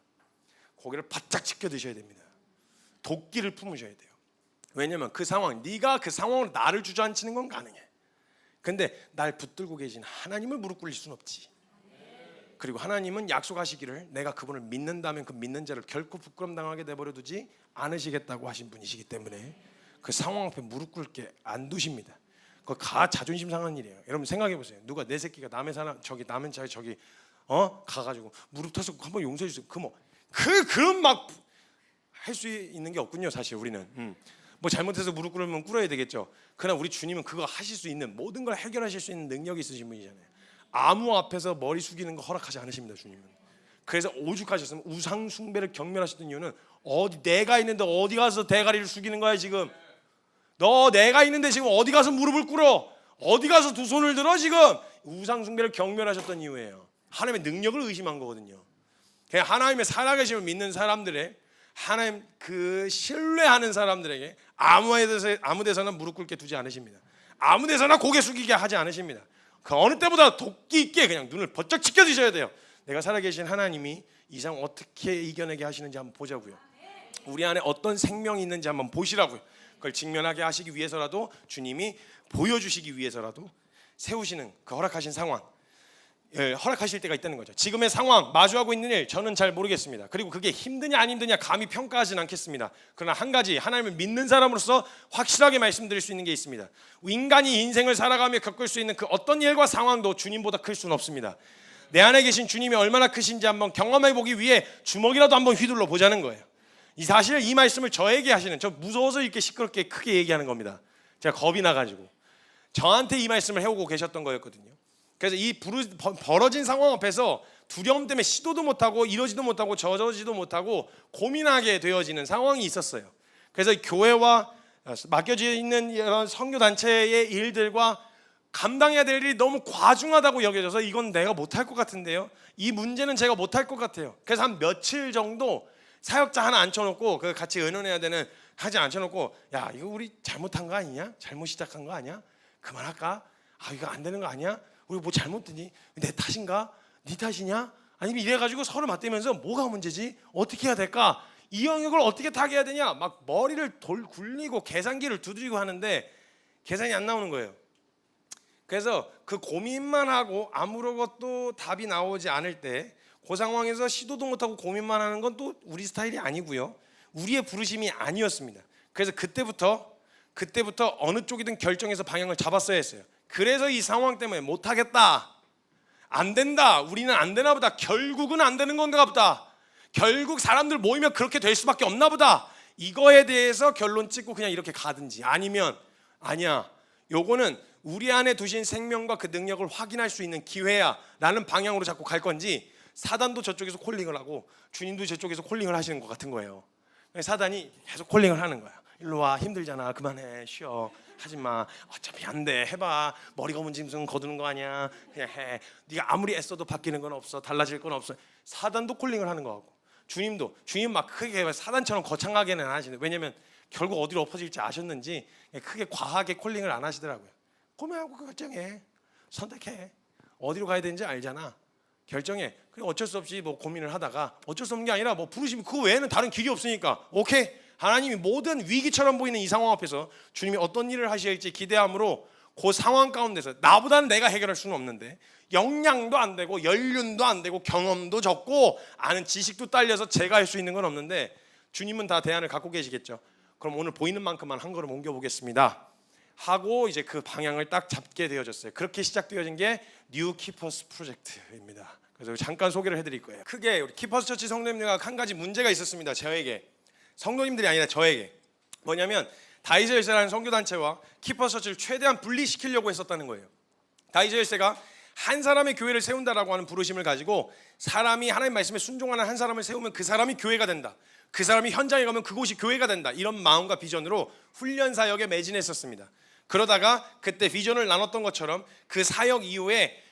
고개를 바짝 지켜 드셔야 됩니다. 도끼를 품으셔야 돼요. 왜냐면 그 상황, 네가 그 상황으로 나를 주저앉히는 건 가능해. 근데 날 붙들고 계신 하나님을 무릎 꿇릴 수는 없지. 그리고 하나님은 약속하시기를 내가 그분을 믿는다면 그 믿는 자를 결코 부끄럼 당하게 내버려 두지 않으시겠다고 하신 분이시기 때문에 그 상황 앞에 무릎 꿇게 안 두십니다. 그거 자존심 상한 일이에요. 여러분 생각해 보세요. 누가 내 새끼가 남의 사람 저기 남의 자에 저기 가가지고 무릎 타서 한번 용서해 주세요. 그런 막 할 수 있는 게 없군요. 사실 우리는 뭐 잘못해서 무릎 꿇으면 꿇어야 되겠죠. 그러나 우리 주님은 그거 하실 수 있는 모든 걸 해결하실 수 있는 능력이 있으신 분이잖아요. 아무 앞에서 머리 숙이는 거 허락하지 않으십니다. 주님은. 그래서 오죽하셨으면 우상 숭배를 경멸하셨던 이유는 내가 있는데 어디 가서 대가리를 숙이는 거야 지금. 너 내가 있는데 지금 어디 가서 무릎을 꿇어? 어디 가서 두 손을 들어 지금? 우상 숭배를 경멸하셨던 이유예요. 하나님의 능력을 의심한 거거든요. 그냥 하나님의 살아계심을 믿는 사람들의 하나님 그 신뢰하는 사람들에게 아무 데서나 무릎 꿇게 두지 않으십니다. 아무 데서나 고개 숙이게 하지 않으십니다. 그 어느 때보다 도끼 있게 그냥 눈을 번쩍 지켜주셔야 돼요. 내가 살아계신 하나님이 이 상황 어떻게 이겨내게 하시는지 한번 보자고요. 우리 안에 어떤 생명이 있는지 한번 보시라고요. 그걸 직면하게 하시기 위해서라도 주님이 보여주시기 위해서라도 세우시는 그 허락하신 상황, 허락하실 때가 있다는 거죠. 지금의 상황, 마주하고 있는 일 저는 잘 모르겠습니다. 그리고 그게 힘드냐 안 힘드냐 감히 평가하진 않겠습니다. 그러나 한 가지 하나님을 믿는 사람으로서 확실하게 말씀드릴 수 있는 게 있습니다. 인간이 인생을 살아가며 겪을 수 있는 그 어떤 일과 상황도 주님보다 클 수는 없습니다. 내 안에 계신 주님이 얼마나 크신지 한번 경험해 보기 위해 주먹이라도 한번 휘둘러 보자는 거예요. 사실 이 말씀을 저에게 하시는, 저 무서워서 이렇게 시끄럽게 크게 얘기하는 겁니다. 제가 겁이 나가지고 저한테 이 말씀을 해오고 계셨던 거였거든요. 그래서 이 벌어진 상황 앞에서 두려움 때문에 시도도 못하고 이러지도 못하고 저러지도 못하고 고민하게 되어지는 상황이 있었어요. 그래서 교회와 맡겨져 있는 이런 선교단체의 일들과 감당해야 될 일이 너무 과중하다고 여겨져서 이건 내가 못할 것 같은데요, 이 문제는 제가 못할 것 같아요. 그래서 한 며칠 정도 사역자 하나 앉혀놓고 그 같이 의논해야 되는 같이 앉혀놓고 야 이거 우리 잘못한 거 아니냐? 잘못 시작한 거 아니야? 그만할까? 이거 안 되는 거 아니야? 우리 뭐 잘못했니? 내 탓인가? 네 탓이냐? 아니면 이래가지고 서로 맞대면서 뭐가 문제지? 어떻게 해야 될까? 이 영역을 어떻게 타개해야 되냐? 막 머리를 굴리고 계산기를 두드리고 하는데 계산이 안 나오는 거예요. 그래서 그 고민만 하고 아무것도 답이 나오지 않을 때 그 상황에서 시도도 못하고 고민만 하는 건 또 우리 스타일이 아니고요, 우리의 부르심이 아니었습니다. 그래서 그때부터 어느 쪽이든 결정해서 방향을 잡았어야 했어요. 그래서 이 상황 때문에 못하겠다, 안 된다, 우리는 안 되나 보다, 결국은 안 되는 건가 보다, 결국 사람들 모이면 그렇게 될 수밖에 없나 보다, 이거에 대해서 결론 찍고 그냥 이렇게 가든지, 아니면 아니야 요거는 우리 안에 두신 생명과 그 능력을 확인할 수 있는 기회야 라는 방향으로 자꾸 갈 건지, 사단도 저쪽에서 콜링을 하고 주님도 저쪽에서 콜링을 하시는 것 같은 거예요. 사단이 계속 콜링을 하는 거야. 일로 와, 힘들잖아, 그만해, 쉬어, 하지마, 어차피 안 돼, 해봐, 머리 검은 짐승 거두는 거 아니야, 그냥 해, 네가 아무리 애써도 바뀌는 건 없어, 달라질 건 없어. 사단도 콜링을 하는 거고 주님 막 크게 사단처럼 거창하게는 안 하시는데, 왜냐면 결국 어디로 엎어질지 아셨는지 크게 과하게 콜링을 안 하시더라고요. 고민하고 결정해, 선택해, 어디로 가야 되는지 알잖아, 결정해. 그리고 어쩔 수 없이 뭐 고민을 하다가 어쩔 수 없는 게 아니라 뭐 부르시면 그 외에는 다른 길이 없으니까 오케이, 하나님이 모든 위기처럼 보이는 이 상황 앞에서 주님이 어떤 일을 하실지 기대함으로 그 상황 가운데서 나보다는 내가 해결할 수는 없는데, 역량도 안 되고 연륜도 안 되고 경험도 적고 아는 지식도 딸려서 제가 할 수 있는 건 없는데 주님은 다 대안을 갖고 계시겠죠. 그럼 오늘 보이는 만큼만 한 걸음 옮겨보겠습니다 하고 이제 그 방향을 딱 잡게 되어졌어요. 그렇게 시작되어진 게 뉴 키퍼스 프로젝트입니다. 그래서 잠깐 소개를 해드릴 거예요. 크게 우리 키퍼스 처치 성도님들과 한 가지 문제가 있었습니다. 저에게, 성도님들이 아니라 저에게. 뭐냐면 다이제 열세라는 선교단체와 키퍼스처치를 최대한 분리시키려고 했었다는 거예요. 다이제 열세가 한 사람의 교회를 세운다라고 하는 부르심을 가지고 사람이 하나님 말씀에 순종하는 한 사람을 세우면 그 사람이 교회가 된다, 그 사람이 현장에 가면 그곳이 교회가 된다, 이런 마음과 비전으로 훈련 사역에 매진했었습니다. 그러다가 그때 비전을 나눴던 것처럼 그 사역 이후에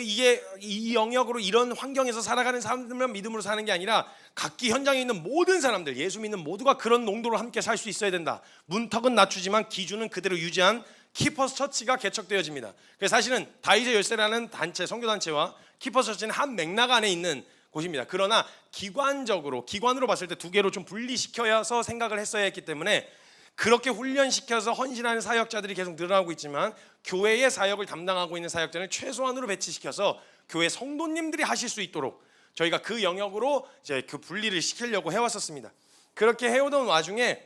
이게 이 영역으로 이런 환경에서 살아가는 사람들만 믿음으로 사는 게 아니라 각기 현장에 있는 모든 사람들, 예수 믿는 모두가 그런 농도로 함께 살 수 있어야 된다. 문턱은 낮추지만 기준은 그대로 유지한 키퍼스 처치가 개척되어집니다. 그래서 사실은 다이제 열세라는 단체, 선교단체와 키퍼스 처치는 한 맥락 안에 있는 곳입니다. 그러나 기관으로 봤을 때 두 개로 좀 분리시켜서 생각을 했어야 했기 때문에 그렇게 훈련시켜서 헌신하는 사역자들이 계속 늘어나고 있지만 교회의 사역을 담당하고 있는 사역자를 최소한으로 배치시켜서 교회 성도님들이 하실 수 있도록 저희가 그 영역으로 이제 그 분리를 시키려고 해왔었습니다. 그렇게 해오던 와중에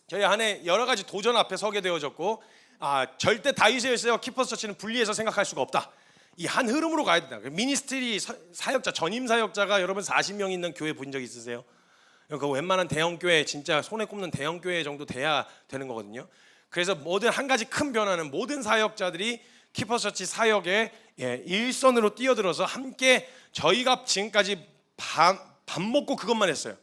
저희 안에 여러 가지 도전 앞에 서게 되어졌고, 절대 다이제 열세와 키퍼스 처치는 분리해서 생각할 수가 없다. 이 한 흐름으로 가야 된다. 미니스트리 사역자, 전임 사역자가 여러분 40명 있는 교회 본 적 있으세요? 그 웬만한 대형 교회, 진짜 손에 꼽는 대형 교회 정도 돼야 되는 거거든요. 그래서 모든 한 가지 큰 변화는 모든 사역자들이 키퍼스 처치 사역에 일선으로 뛰어들어서 함께 저희가 지금까지 밥 먹고 그것만 했어요.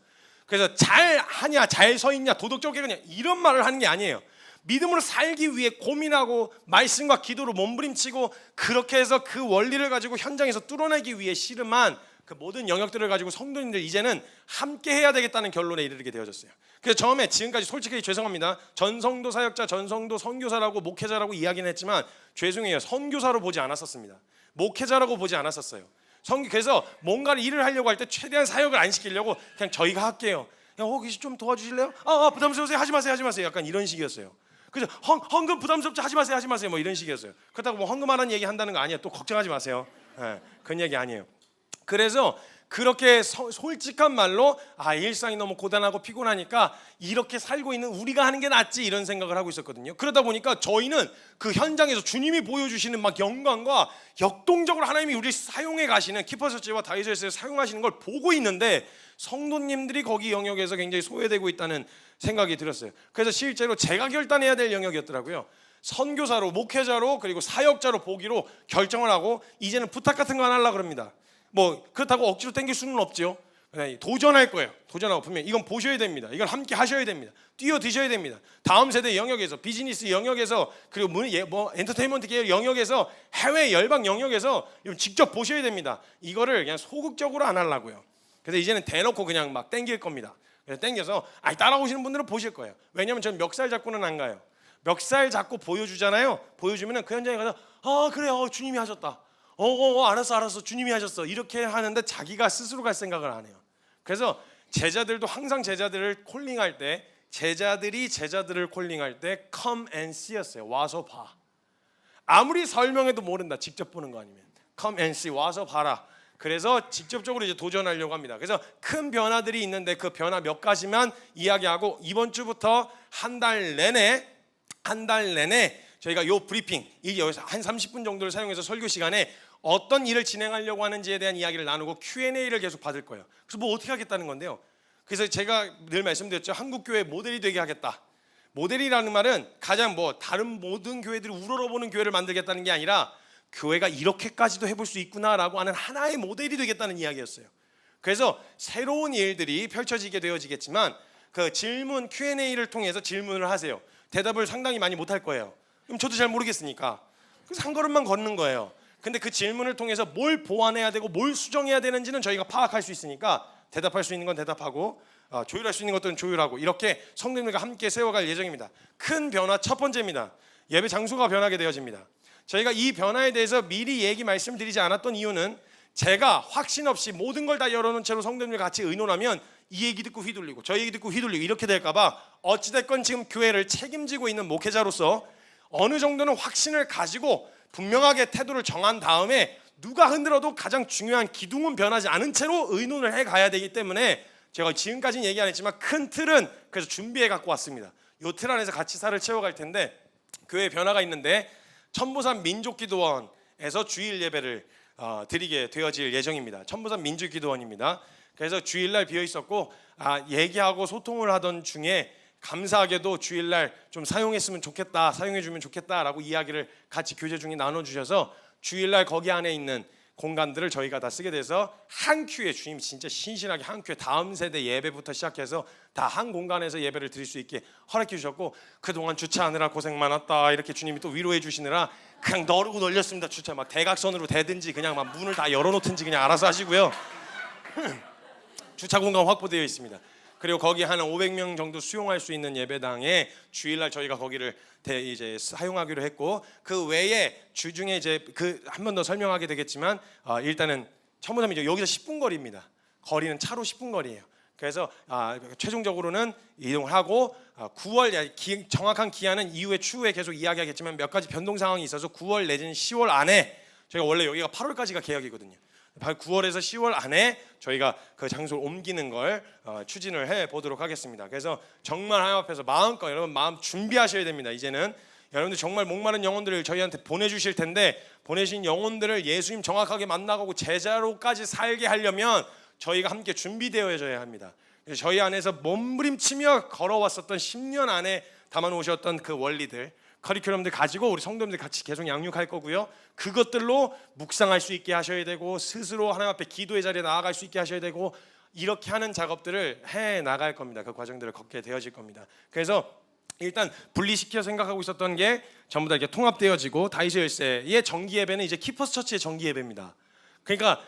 그래서 잘 하냐, 잘 서 있냐, 도덕적이냐 이런 말을 하는 게 아니에요. 믿음으로 살기 위해 고민하고 말씀과 기도로 몸부림치고 그렇게 해서 그 원리를 가지고 현장에서 뚫어내기 위해 씨름한 그 모든 영역들을 가지고 성도님들 이제는 함께 해야 되겠다는 결론에 이르게 되어졌어요. 그래서 처음에 지금까지 솔직히 죄송합니다. 전성도 사역자, 전성도 선교사라고 목회자라고 이야기는 했지만 죄송해요. 선교사로 보지 않았었습니다. 목회자라고 보지 않았었어요. 그래서 뭔가를 일을 하려고 할 때 최대한 사역을 안 시키려고 그냥 저희가 할게요. 혹시 좀 도와주실래요? 부담스러우세요? 하지 마세요. 약간 이런 식이었어요. 그래서 헌금 부담스럽지, 하지 마세요. 뭐 이런 식이었어요. 그렇다고 뭐 헌금하라는 얘기 한다는 거 아니에요. 또 걱정하지 마세요. 그런 얘기 아니에요. 그래서 그렇게 솔직한 말로 일상이 너무 고단하고 피곤하니까 이렇게 살고 있는 우리가 하는 게 낫지, 이런 생각을 하고 있었거든요. 그러다 보니까 저희는 그 현장에서 주님이 보여주시는 막 영광과 역동적으로 하나님이 우리 사용해 가시는 키퍼스 처치와 다이제 열세를 사용하시는 걸 보고 있는데 성도님들이 거기 영역에서 굉장히 소외되고 있다는 생각이 들었어요. 그래서 실제로 제가 결단해야 될 영역이었더라고요. 선교사로, 목회자로, 그리고 사역자로 보기로 결정을 하고 이제는 부탁 같은 거 안 하려고 그럽니다. 뭐 그렇다고 억지로 땡길 수는 없죠. 도전할 거예요. 도전하고 분명히 이건 보셔야 됩니다. 이건 함께 하셔야 됩니다. 뛰어드셔야 됩니다. 다음 세대 영역에서, 비즈니스 영역에서, 그리고 뭐 엔터테인먼트 계열 영역에서, 해외 열방 영역에서 직접 보셔야 됩니다. 이거를 그냥 소극적으로 안 하려고요. 그래서 이제는 대놓고 그냥 막 땡길 겁니다. 그래서 땡겨서 따라오시는 분들은 보실 거예요. 왜냐하면 저는 멱살 잡고는 안 가요. 멱살 잡고 보여주잖아요. 보여주면은 그 현장에 가서 그래요, 주님이 하셨다. 알았어, 주님이 하셨어. 이렇게 하는데 자기가 스스로 갈 생각을 안 해요. 그래서 제자들도 항상 제자들을 콜링할 때, 제자들이 제자들을 콜링할 때 come and see였어요. 와서 봐. 아무리 설명해도 모른다. 직접 보는 거 아니면 come and see, 와서 봐라. 그래서 직접적으로 이제 도전하려고 합니다. 그래서 큰 변화들이 있는데 그 변화 몇 가지만 이야기하고 이번 주부터 한 달 내내 저희가 요 브리핑, 여기서 한 30분 정도를 사용해서 설교 시간에 어떤 일을 진행하려고 하는지에 대한 이야기를 나누고 Q&A를 계속 받을 거예요. 그래서 뭐 어떻게 하겠다는 건데요. 그래서 제가 늘 말씀드렸죠. 한국교회 모델이 되게 하겠다. 모델이라는 말은 가장 다른 모든 교회들이 우러러보는 교회를 만들겠다는 게 아니라 교회가 이렇게까지도 해볼 수 있구나라고 하는 하나의 모델이 되겠다는 이야기였어요. 그래서 새로운 일들이 펼쳐지게 되어지겠지만 그 질문 Q&A를 통해서 질문을 하세요. 대답을 상당히 많이 못할 거예요. 그럼 저도 잘 모르겠으니까 그래서 한 걸음만 걷는 거예요. 근데 그 질문을 통해서 뭘 보완해야 되고 뭘 수정해야 되는지는 저희가 파악할 수 있으니까 대답할 수 있는 건 대답하고 조율할 수 있는 것들은 조율하고 이렇게 성도님들과 함께 세워갈 예정입니다. 큰 변화 첫 번째입니다. 예배 장소가 변하게 되어집니다. 저희가 이 변화에 대해서 미리 말씀드리지 않았던 이유는 제가 확신 없이 모든 걸 다 열어놓은 채로 성도님들과 같이 의논하면 이 얘기 듣고 휘둘리고 저 얘기 듣고 휘둘리고 이렇게 될까 봐 어찌됐건 지금 교회를 책임지고 있는 목회자로서 어느 정도는 확신을 가지고 분명하게 태도를 정한 다음에 누가 흔들어도 가장 중요한 기둥은 변하지 않은 채로 의논을 해가야 되기 때문에 제가 지금까지는 얘기 안 했지만 큰 틀은 그래서 준비해 갖고 왔습니다. 요 틀 안에서 같이 살을 채워갈 텐데 교회 변화가 있는데 천보산 민족기도원에서 주일 예배를 드리게 되어질 예정입니다. 천보산 민족기도원입니다. 그래서 주일날 비어 있었고 얘기하고 소통을 하던 중에 감사하게도 주일날 좀 사용했으면 좋겠다, 사용해주면 좋겠다라고 이야기를 같이 교제 중에 나눠주셔서 주일날 거기 안에 있는 공간들을 저희가 다 쓰게 돼서 한 큐에, 주님 진짜 신실하게 한 큐에 다음 세대 예배부터 시작해서 다 한 공간에서 예배를 드릴 수 있게 허락해 주셨고, 그동안 주차하느라 고생 많았다 이렇게 주님이 또 위로해 주시느라 그냥 너르고 놀렸습니다. 주차 막 대각선으로 대든지 그냥 막 문을 다 열어놓든지 그냥 알아서 하시고요. 주차 공간 확보되어 있습니다. 그리고 거기 한 500명 정도 수용할 수 있는 예배당에 주일날 저희가 거기를 이제 사용하기로 했고, 그 외에 주중에 이제 그 한 번 더 설명하게 되겠지만 일단은 처음부터 이제 여기서 10분 거리입니다. 거리는 차로 10분 거리예요. 그래서 최종적으로는 이동을 하고 9월 정확한 기한은 이후에 추후에 계속 이야기하겠지만 몇 가지 변동 상황이 있어서 9월 내지는 10월 안에, 저희가 원래 여기가 8월까지가 계약이거든요. 9월에서 10월 안에 저희가 그 장소를 옮기는 걸 추진을 해 보도록 하겠습니다. 그래서 정말 하나님 앞에서 마음껏 여러분 마음 준비하셔야 됩니다. 이제는 여러분들 정말 목마른 영혼들을 저희한테 보내주실 텐데, 보내신 영혼들을 예수님 정확하게 만나고 제자로까지 살게 하려면 저희가 함께 준비되어져야 합니다. 그래서 저희 안에서 몸부림치며 걸어왔었던 10년 안에 담아놓으셨던 그 원리들, 커리큘럼들 가지고 우리 성도님들 같이 계속 양육할 거고요. 그것들로 묵상할 수 있게 하셔야 되고, 스스로 하나님 앞에 기도의 자리에 나아갈 수 있게 하셔야 되고, 이렇게 하는 작업들을 해 나갈 겁니다. 그 과정들을 걷게 되어질 겁니다. 그래서 일단 분리시켜 생각하고 있었던 게 전부 다 이렇게 통합되어지고, 다윗의 열쇠의 정기 예배는 이제 키퍼스 처치의 정기 예배입니다. 그러니까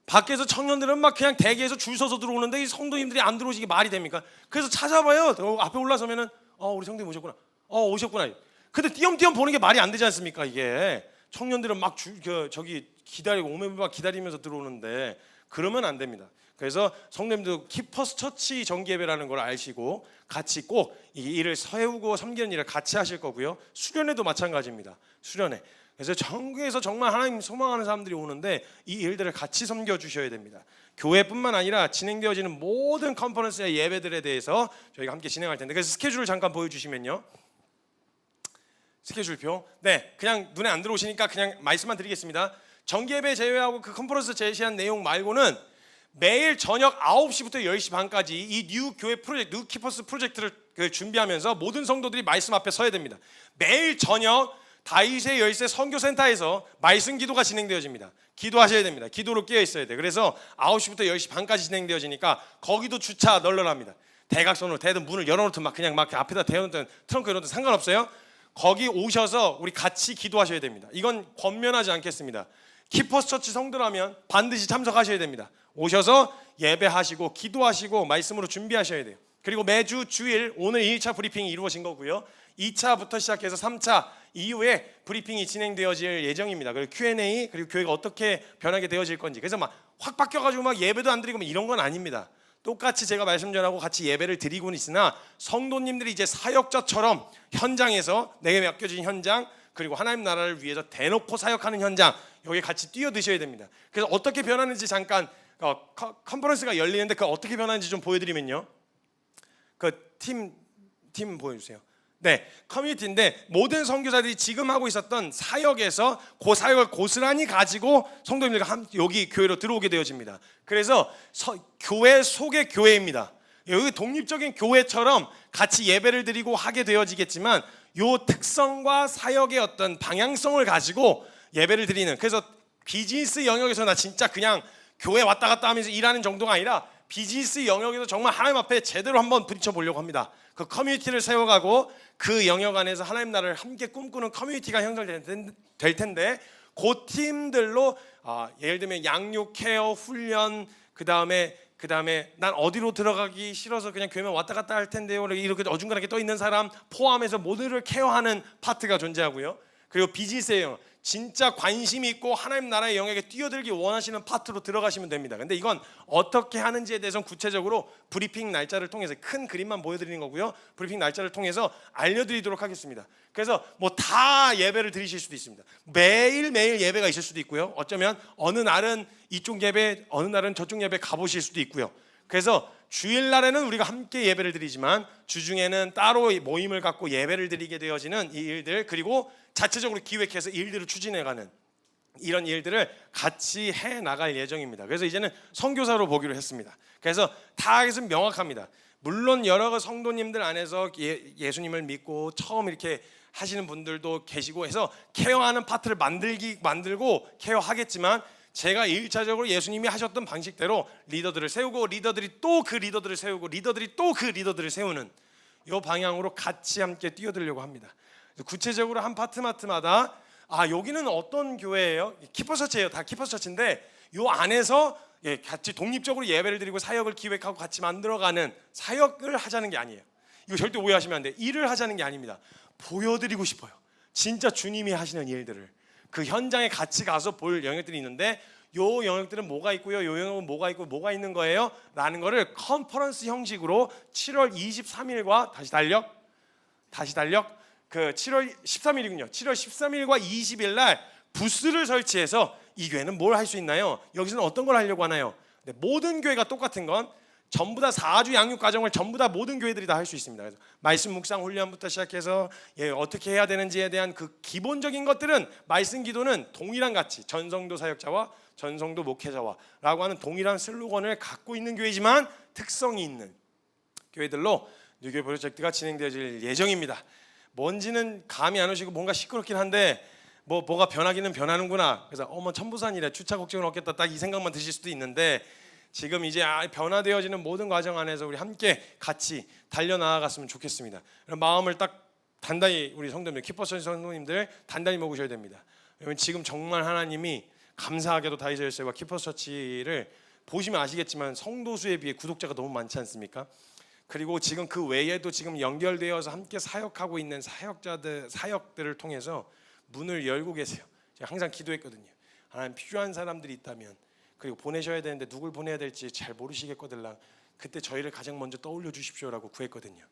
밖에서 청년들은 막 그냥 대기에서 줄 서서 들어오는데 이 성도님들이 안 들어오시게 말이 됩니까? 그래서 찾아봐요. 앞에 올라서면은 우리 성도님 오셨구나. 오셨구나. 근데 띄엄띄엄 보는 게 말이 안 되지 않습니까? 이게 청년들은 막 저기 기다리고 오매부박 기다리면서 들어오는데 그러면 안 됩니다. 그래서 성도님도 키퍼스 처치 정기 예배라는 걸 아시고 같이 꼭 이 일을 세우고 섬기는 일을 같이 하실 거고요. 수련회도 마찬가지입니다. 수련회. 그래서 전국에서 정말 하나님 소망하는 사람들이 오는데 이 일들을 같이 섬겨 주셔야 됩니다. 교회뿐만 아니라 진행되어지는 모든 컨퍼런스의 예배들에 대해서 저희가 함께 진행할 텐데, 그래서 스케줄을 잠깐 보여주시면요. 스케줄표. 네, 그냥 눈에 안 들어오시니까 그냥 말씀만 드리겠습니다. 정기예배 제외하고 그 컨퍼런스 제시한 내용 말고는 매일 저녁 9시부터 10시 반까지 이 뉴 교회 프로젝트, 뉴 키퍼스 프로젝트를 준비하면서 모든 성도들이 말씀 앞에 서야 됩니다. 매일 저녁 다윗의 열쇠 선교센터에서 말씀 기도가 진행되어집니다. 기도하셔야 됩니다. 기도로 깨어 있어야 돼요. 그래서 9시부터 10시 반까지 진행되어지니까 거기도 주차 널널합니다. 대각선으로 대든 문을 열어놓든 막 그냥 막 앞에다 대놓든 트렁크 열어놓든 상관없어요. 거기 오셔서 우리 같이 기도하셔야 됩니다. 이건 권면하지 않겠습니다. 키퍼스 처치 성도라면 반드시 참석하셔야 됩니다. 오셔서 예배하시고 기도하시고 말씀으로 준비하셔야 돼요. 그리고 매주 주일 오늘 1차 브리핑이 이루어진 거고요. 2차부터 시작해서 3차 이후에 브리핑이 진행되어질 예정입니다. 그리고 Q&A, 그리고 교회가 어떻게 변하게 되어질 건지. 그래서 막 확 바뀌어가지고 막 예배도 안 드리고 이런 건 아닙니다. 똑같이 제가 말씀 전하고 같이 예배를 드리고는 있으나 성도님들이 이제 사역자처럼 현장에서 내게 맡겨진 현장, 그리고 하나님 나라를 위해서 대놓고 사역하는 현장, 여기에 같이 뛰어드셔야 됩니다. 그래서 어떻게 변하는지 잠깐 컨퍼런스가 열리는데 그 어떻게 변하는지 좀 보여드리면요. 그 팀 보여주세요. 네, 커뮤니티인데 모든 선교사들이 지금 하고 있었던 사역에서 그 사역을 고스란히 가지고 성도님들과 여기 교회로 들어오게 되어집니다. 그래서 교회 속의 교회입니다. 여기 독립적인 교회처럼 같이 예배를 드리고 하게 되어지겠지만 요 특성과 사역의 어떤 방향성을 가지고 예배를 드리는, 그래서 비즈니스 영역에서 나 진짜 그냥 교회 왔다 갔다 하면서 일하는 정도가 아니라 비즈니스 영역에서 정말 하나님 앞에 제대로 한번 부딪혀 보려고 합니다. 그 커뮤니티를 세워가고 그 영역 안에서 하나님 나라를 함께 꿈꾸는 커뮤니티가 형성될 텐데, 그 팀들로 예를 들면 양육, 케어, 훈련, 그 다음에 난 어디로 들어가기 싫어서 그냥 교회만 왔다 갔다 할 텐데요, 이렇게 어중간하게 떠 있는 사람 포함해서 모두를 케어하는 파트가 존재하고요. 그리고 비즈니스의 영역, 진짜 관심 있고 하나님 나라의 영역에 뛰어들기 원하시는 파트로 들어가시면 됩니다. 근데 이건 어떻게 하는지에 대해서는 구체적으로 브리핑 날짜를 통해서 큰 그림만 보여드리는 거고요. 브리핑 날짜를 통해서 알려드리도록 하겠습니다. 그래서 뭐 다 예배를 드리실 수도 있습니다. 매일매일 예배가 있을 수도 있고요. 어쩌면 어느 날은 이쪽 예배, 어느 날은 저쪽 예배 가보실 수도 있고요. 그래서 주일날에는 우리가 함께 예배를 드리지만 주중에는 따로 모임을 갖고 예배를 드리게 되어지는 이 일들, 그리고 자체적으로 기획해서 일들을 추진해가는 이런 일들을 같이 해 나갈 예정입니다. 그래서 이제는 선교사로 보기로 했습니다. 그래서 타겟은 명확합니다. 물론 여러 성도님들 안에서 예수님을 믿고 처음 이렇게 하시는 분들도 계시고 해서 케어하는 파트를 만들고 케어하겠지만, 제가 1차적으로 예수님이 하셨던 방식대로 리더들을 세우고 리더들이 또 그 리더들을 세우고 리더들이 또 그 리더들을 세우는 이 방향으로 같이 함께 뛰어들려고 합니다. 구체적으로 한 파트마다 여기는 어떤 교회예요? 키퍼처치예요. 다 키퍼처치인데 요 안에서 같이 독립적으로 예배를 드리고 사역을 기획하고 같이 만들어가는 사역을 하자는 게 아니에요. 이거 절대 오해하시면 안 돼요. 일을 하자는 게 아닙니다. 보여드리고 싶어요. 진짜 주님이 하시는 일들을 그 현장에 같이 가서 볼 영역들이 있는데, 요 영역들은 뭐가 있고요, 요 영역은 뭐가 있고 뭐가 있는 거예요 라는 거를 컨퍼런스 형식으로 7월 23일과 다시 달력 그 7월 13일이군요. 7월 13일과 20일 날 부스를 설치해서 이 교회는 뭘 할 수 있나요? 여기서는 어떤 걸 하려고 하나요? 네, 모든 교회가 똑같은 건 전부 다 4주 양육 과정을 전부 다 모든 교회들이 다 할 수 있습니다. 그래서 말씀 묵상 훈련부터 시작해서 어떻게 해야 되는지에 대한 그 기본적인 것들은, 말씀 기도는 동일한 가치, 전성도 사역자와 전성도 목회자와라고 하는 동일한 슬로건을 갖고 있는 교회지만 특성이 있는 교회들로 뉴교회 프로젝트가 진행되어질 예정입니다. 뭔지는 감이 안 오시고 뭔가 시끄럽긴 한데 뭐가 변하기는 변하는구나. 그래서 천부산이래, 주차 걱정은 없겠다, 딱 이 생각만 드실 수도 있는데, 지금 이제 변화되어지는 모든 과정 안에서 우리 함께 같이 달려나아갔으면 좋겠습니다. 마음을 딱 단단히 우리 성도님들, 키퍼처치 성도님들 단단히 먹으셔야 됩니다. 왜냐면 지금 정말 하나님이 감사하게도 다이저스와 키퍼처치를 보시면 아시겠지만 성도 수에 비해 구독자가 너무 많지 않습니까? 그리고 지금 그 외에도 지금 연결되어서 함께 사역하고 있는 사역들을 통해서 문을 열고 계세요. 제가 항상 기도했거든요. 하나님, 필요한 사람들이 있다면, 그리고 보내셔야 되는데 누굴 보내야 될지 잘 모르시겠거들랑 그때 저희를 가장 먼저 떠올려 주십시오라고 구했거든요.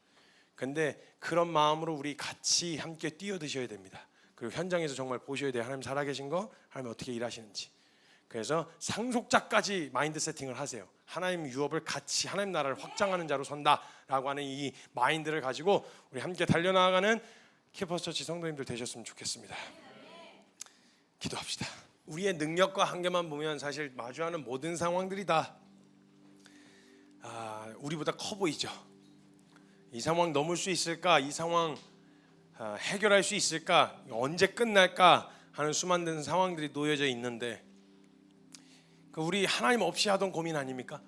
근데 그런 마음으로 우리 같이 함께 뛰어드셔야 됩니다. 그리고 현장에서 정말 보셔야 돼요. 하나님 살아계신 거, 하나님 어떻게 일하시는지. 그래서 상속자까지 마인드 세팅을 하세요. 하나님 유업을 같이, 하나님 나라를 확장하는 자로 선다라고 하는 이 마인드를 가지고 우리 함께 달려나가는 키퍼처치 성도님들 되셨으면 좋겠습니다. 기도합시다. 우리의 능력과 한계만 보면 사실 마주하는 모든 상황들이 다 우리보다 커 보이죠. 이 상황 넘을 수 있을까? 이 상황 해결할 수 있을까? 언제 끝날까? 하는 수많은 상황들이 놓여져 있는데, 우리 하나님 없이 하던 고민 아닙니까?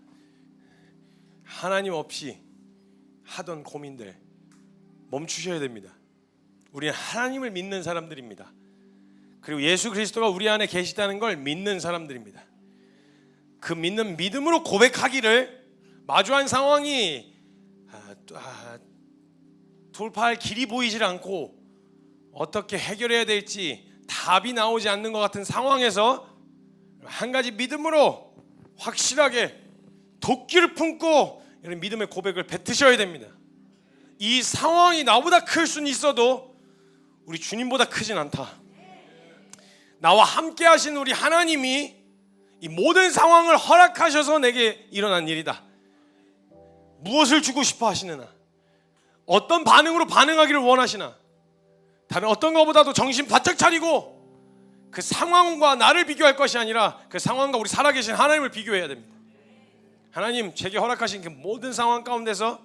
하나님 없이 하던 고민들 멈추셔야 됩니다. 우리는 하나님을 믿는 사람들입니다. 그리고 예수 그리스도가 우리 안에 계시다는 걸 믿는 사람들입니다. 그 믿는 믿음으로 고백하기를, 마주한 상황이 돌파할 길이 보이질 않고 어떻게 해결해야 될지 답이 나오지 않는 것 같은 상황에서 한 가지 믿음으로 확실하게 도끼를 품고 이런 믿음의 고백을 뱉으셔야 됩니다. 이 상황이 나보다 클 수는 있어도 우리 주님보다 크진 않다. 나와 함께 하신 우리 하나님이 이 모든 상황을 허락하셔서 내게 일어난 일이다. 무엇을 주고 싶어 하시느냐, 어떤 반응으로 반응하기를 원하시나, 다른 어떤 것보다도 정신 바짝 차리고 그 상황과 나를 비교할 것이 아니라 그 상황과 우리 살아계신 하나님을 비교해야 됩니다. 하나님, 제게 허락하신 그 모든 상황 가운데서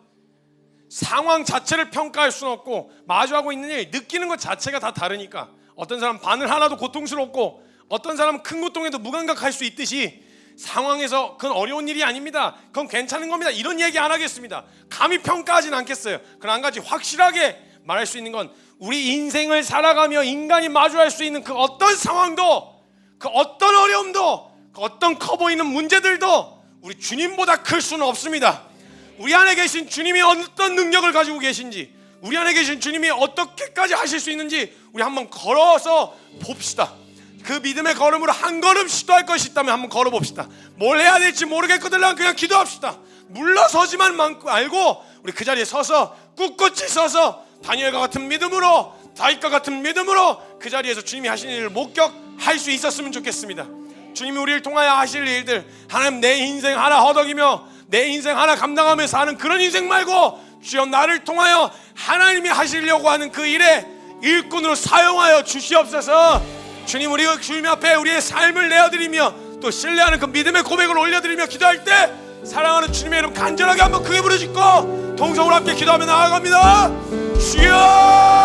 상황 자체를 평가할 수는 없고, 마주하고 있는 일, 느끼는 것 자체가 다 다르니까, 어떤 사람 바늘 하나도 고통스럽고 어떤 사람은 큰 고통에도 무감각할 수 있듯이, 상황에서 그건 어려운 일이 아닙니다, 그건 괜찮은 겁니다, 이런 얘기 안 하겠습니다. 감히 평가하진 않겠어요. 그러나 한 가지 확실하게 말할 수 있는 건, 우리 인생을 살아가며 인간이 마주할 수 있는 그 어떤 상황도, 그 어떤 어려움도, 그 어떤 커 보이는 문제들도 우리 주님보다 클 수는 없습니다. 우리 안에 계신 주님이 어떤 능력을 가지고 계신지, 우리 안에 계신 주님이 어떻게까지 하실 수 있는지 우리 한번 걸어서 봅시다. 그 믿음의 걸음으로 한 걸음 시도할 것이 있다면 한번 걸어봅시다. 뭘 해야 될지 모르겠거든 그냥 기도합시다. 물러서지만 알고 우리 그 자리에 서서 꿋꿋이 서서 다니엘과 같은 믿음으로, 다윗과 같은 믿음으로 그 자리에서 주님이 하시는 일을 목격할 수 있었으면 좋겠습니다. 주님이 우리를 통하여 하실 일들, 하나님 내 인생 하나 허덕이며 내 인생 하나 감당하며 사는 그런 인생 말고, 주여 나를 통하여 하나님이 하시려고 하는 그 일에 일꾼으로 사용하여 주시옵소서. 주님, 우리가 주님 앞에 우리의 삶을 내어드리며 또 신뢰하는 그 믿음의 고백을 올려드리며 기도할 때 사랑하는 주님의 이름 간절하게 한번 크게 부르짖고 동성으로 함께 기도하며 나아갑니다. 주여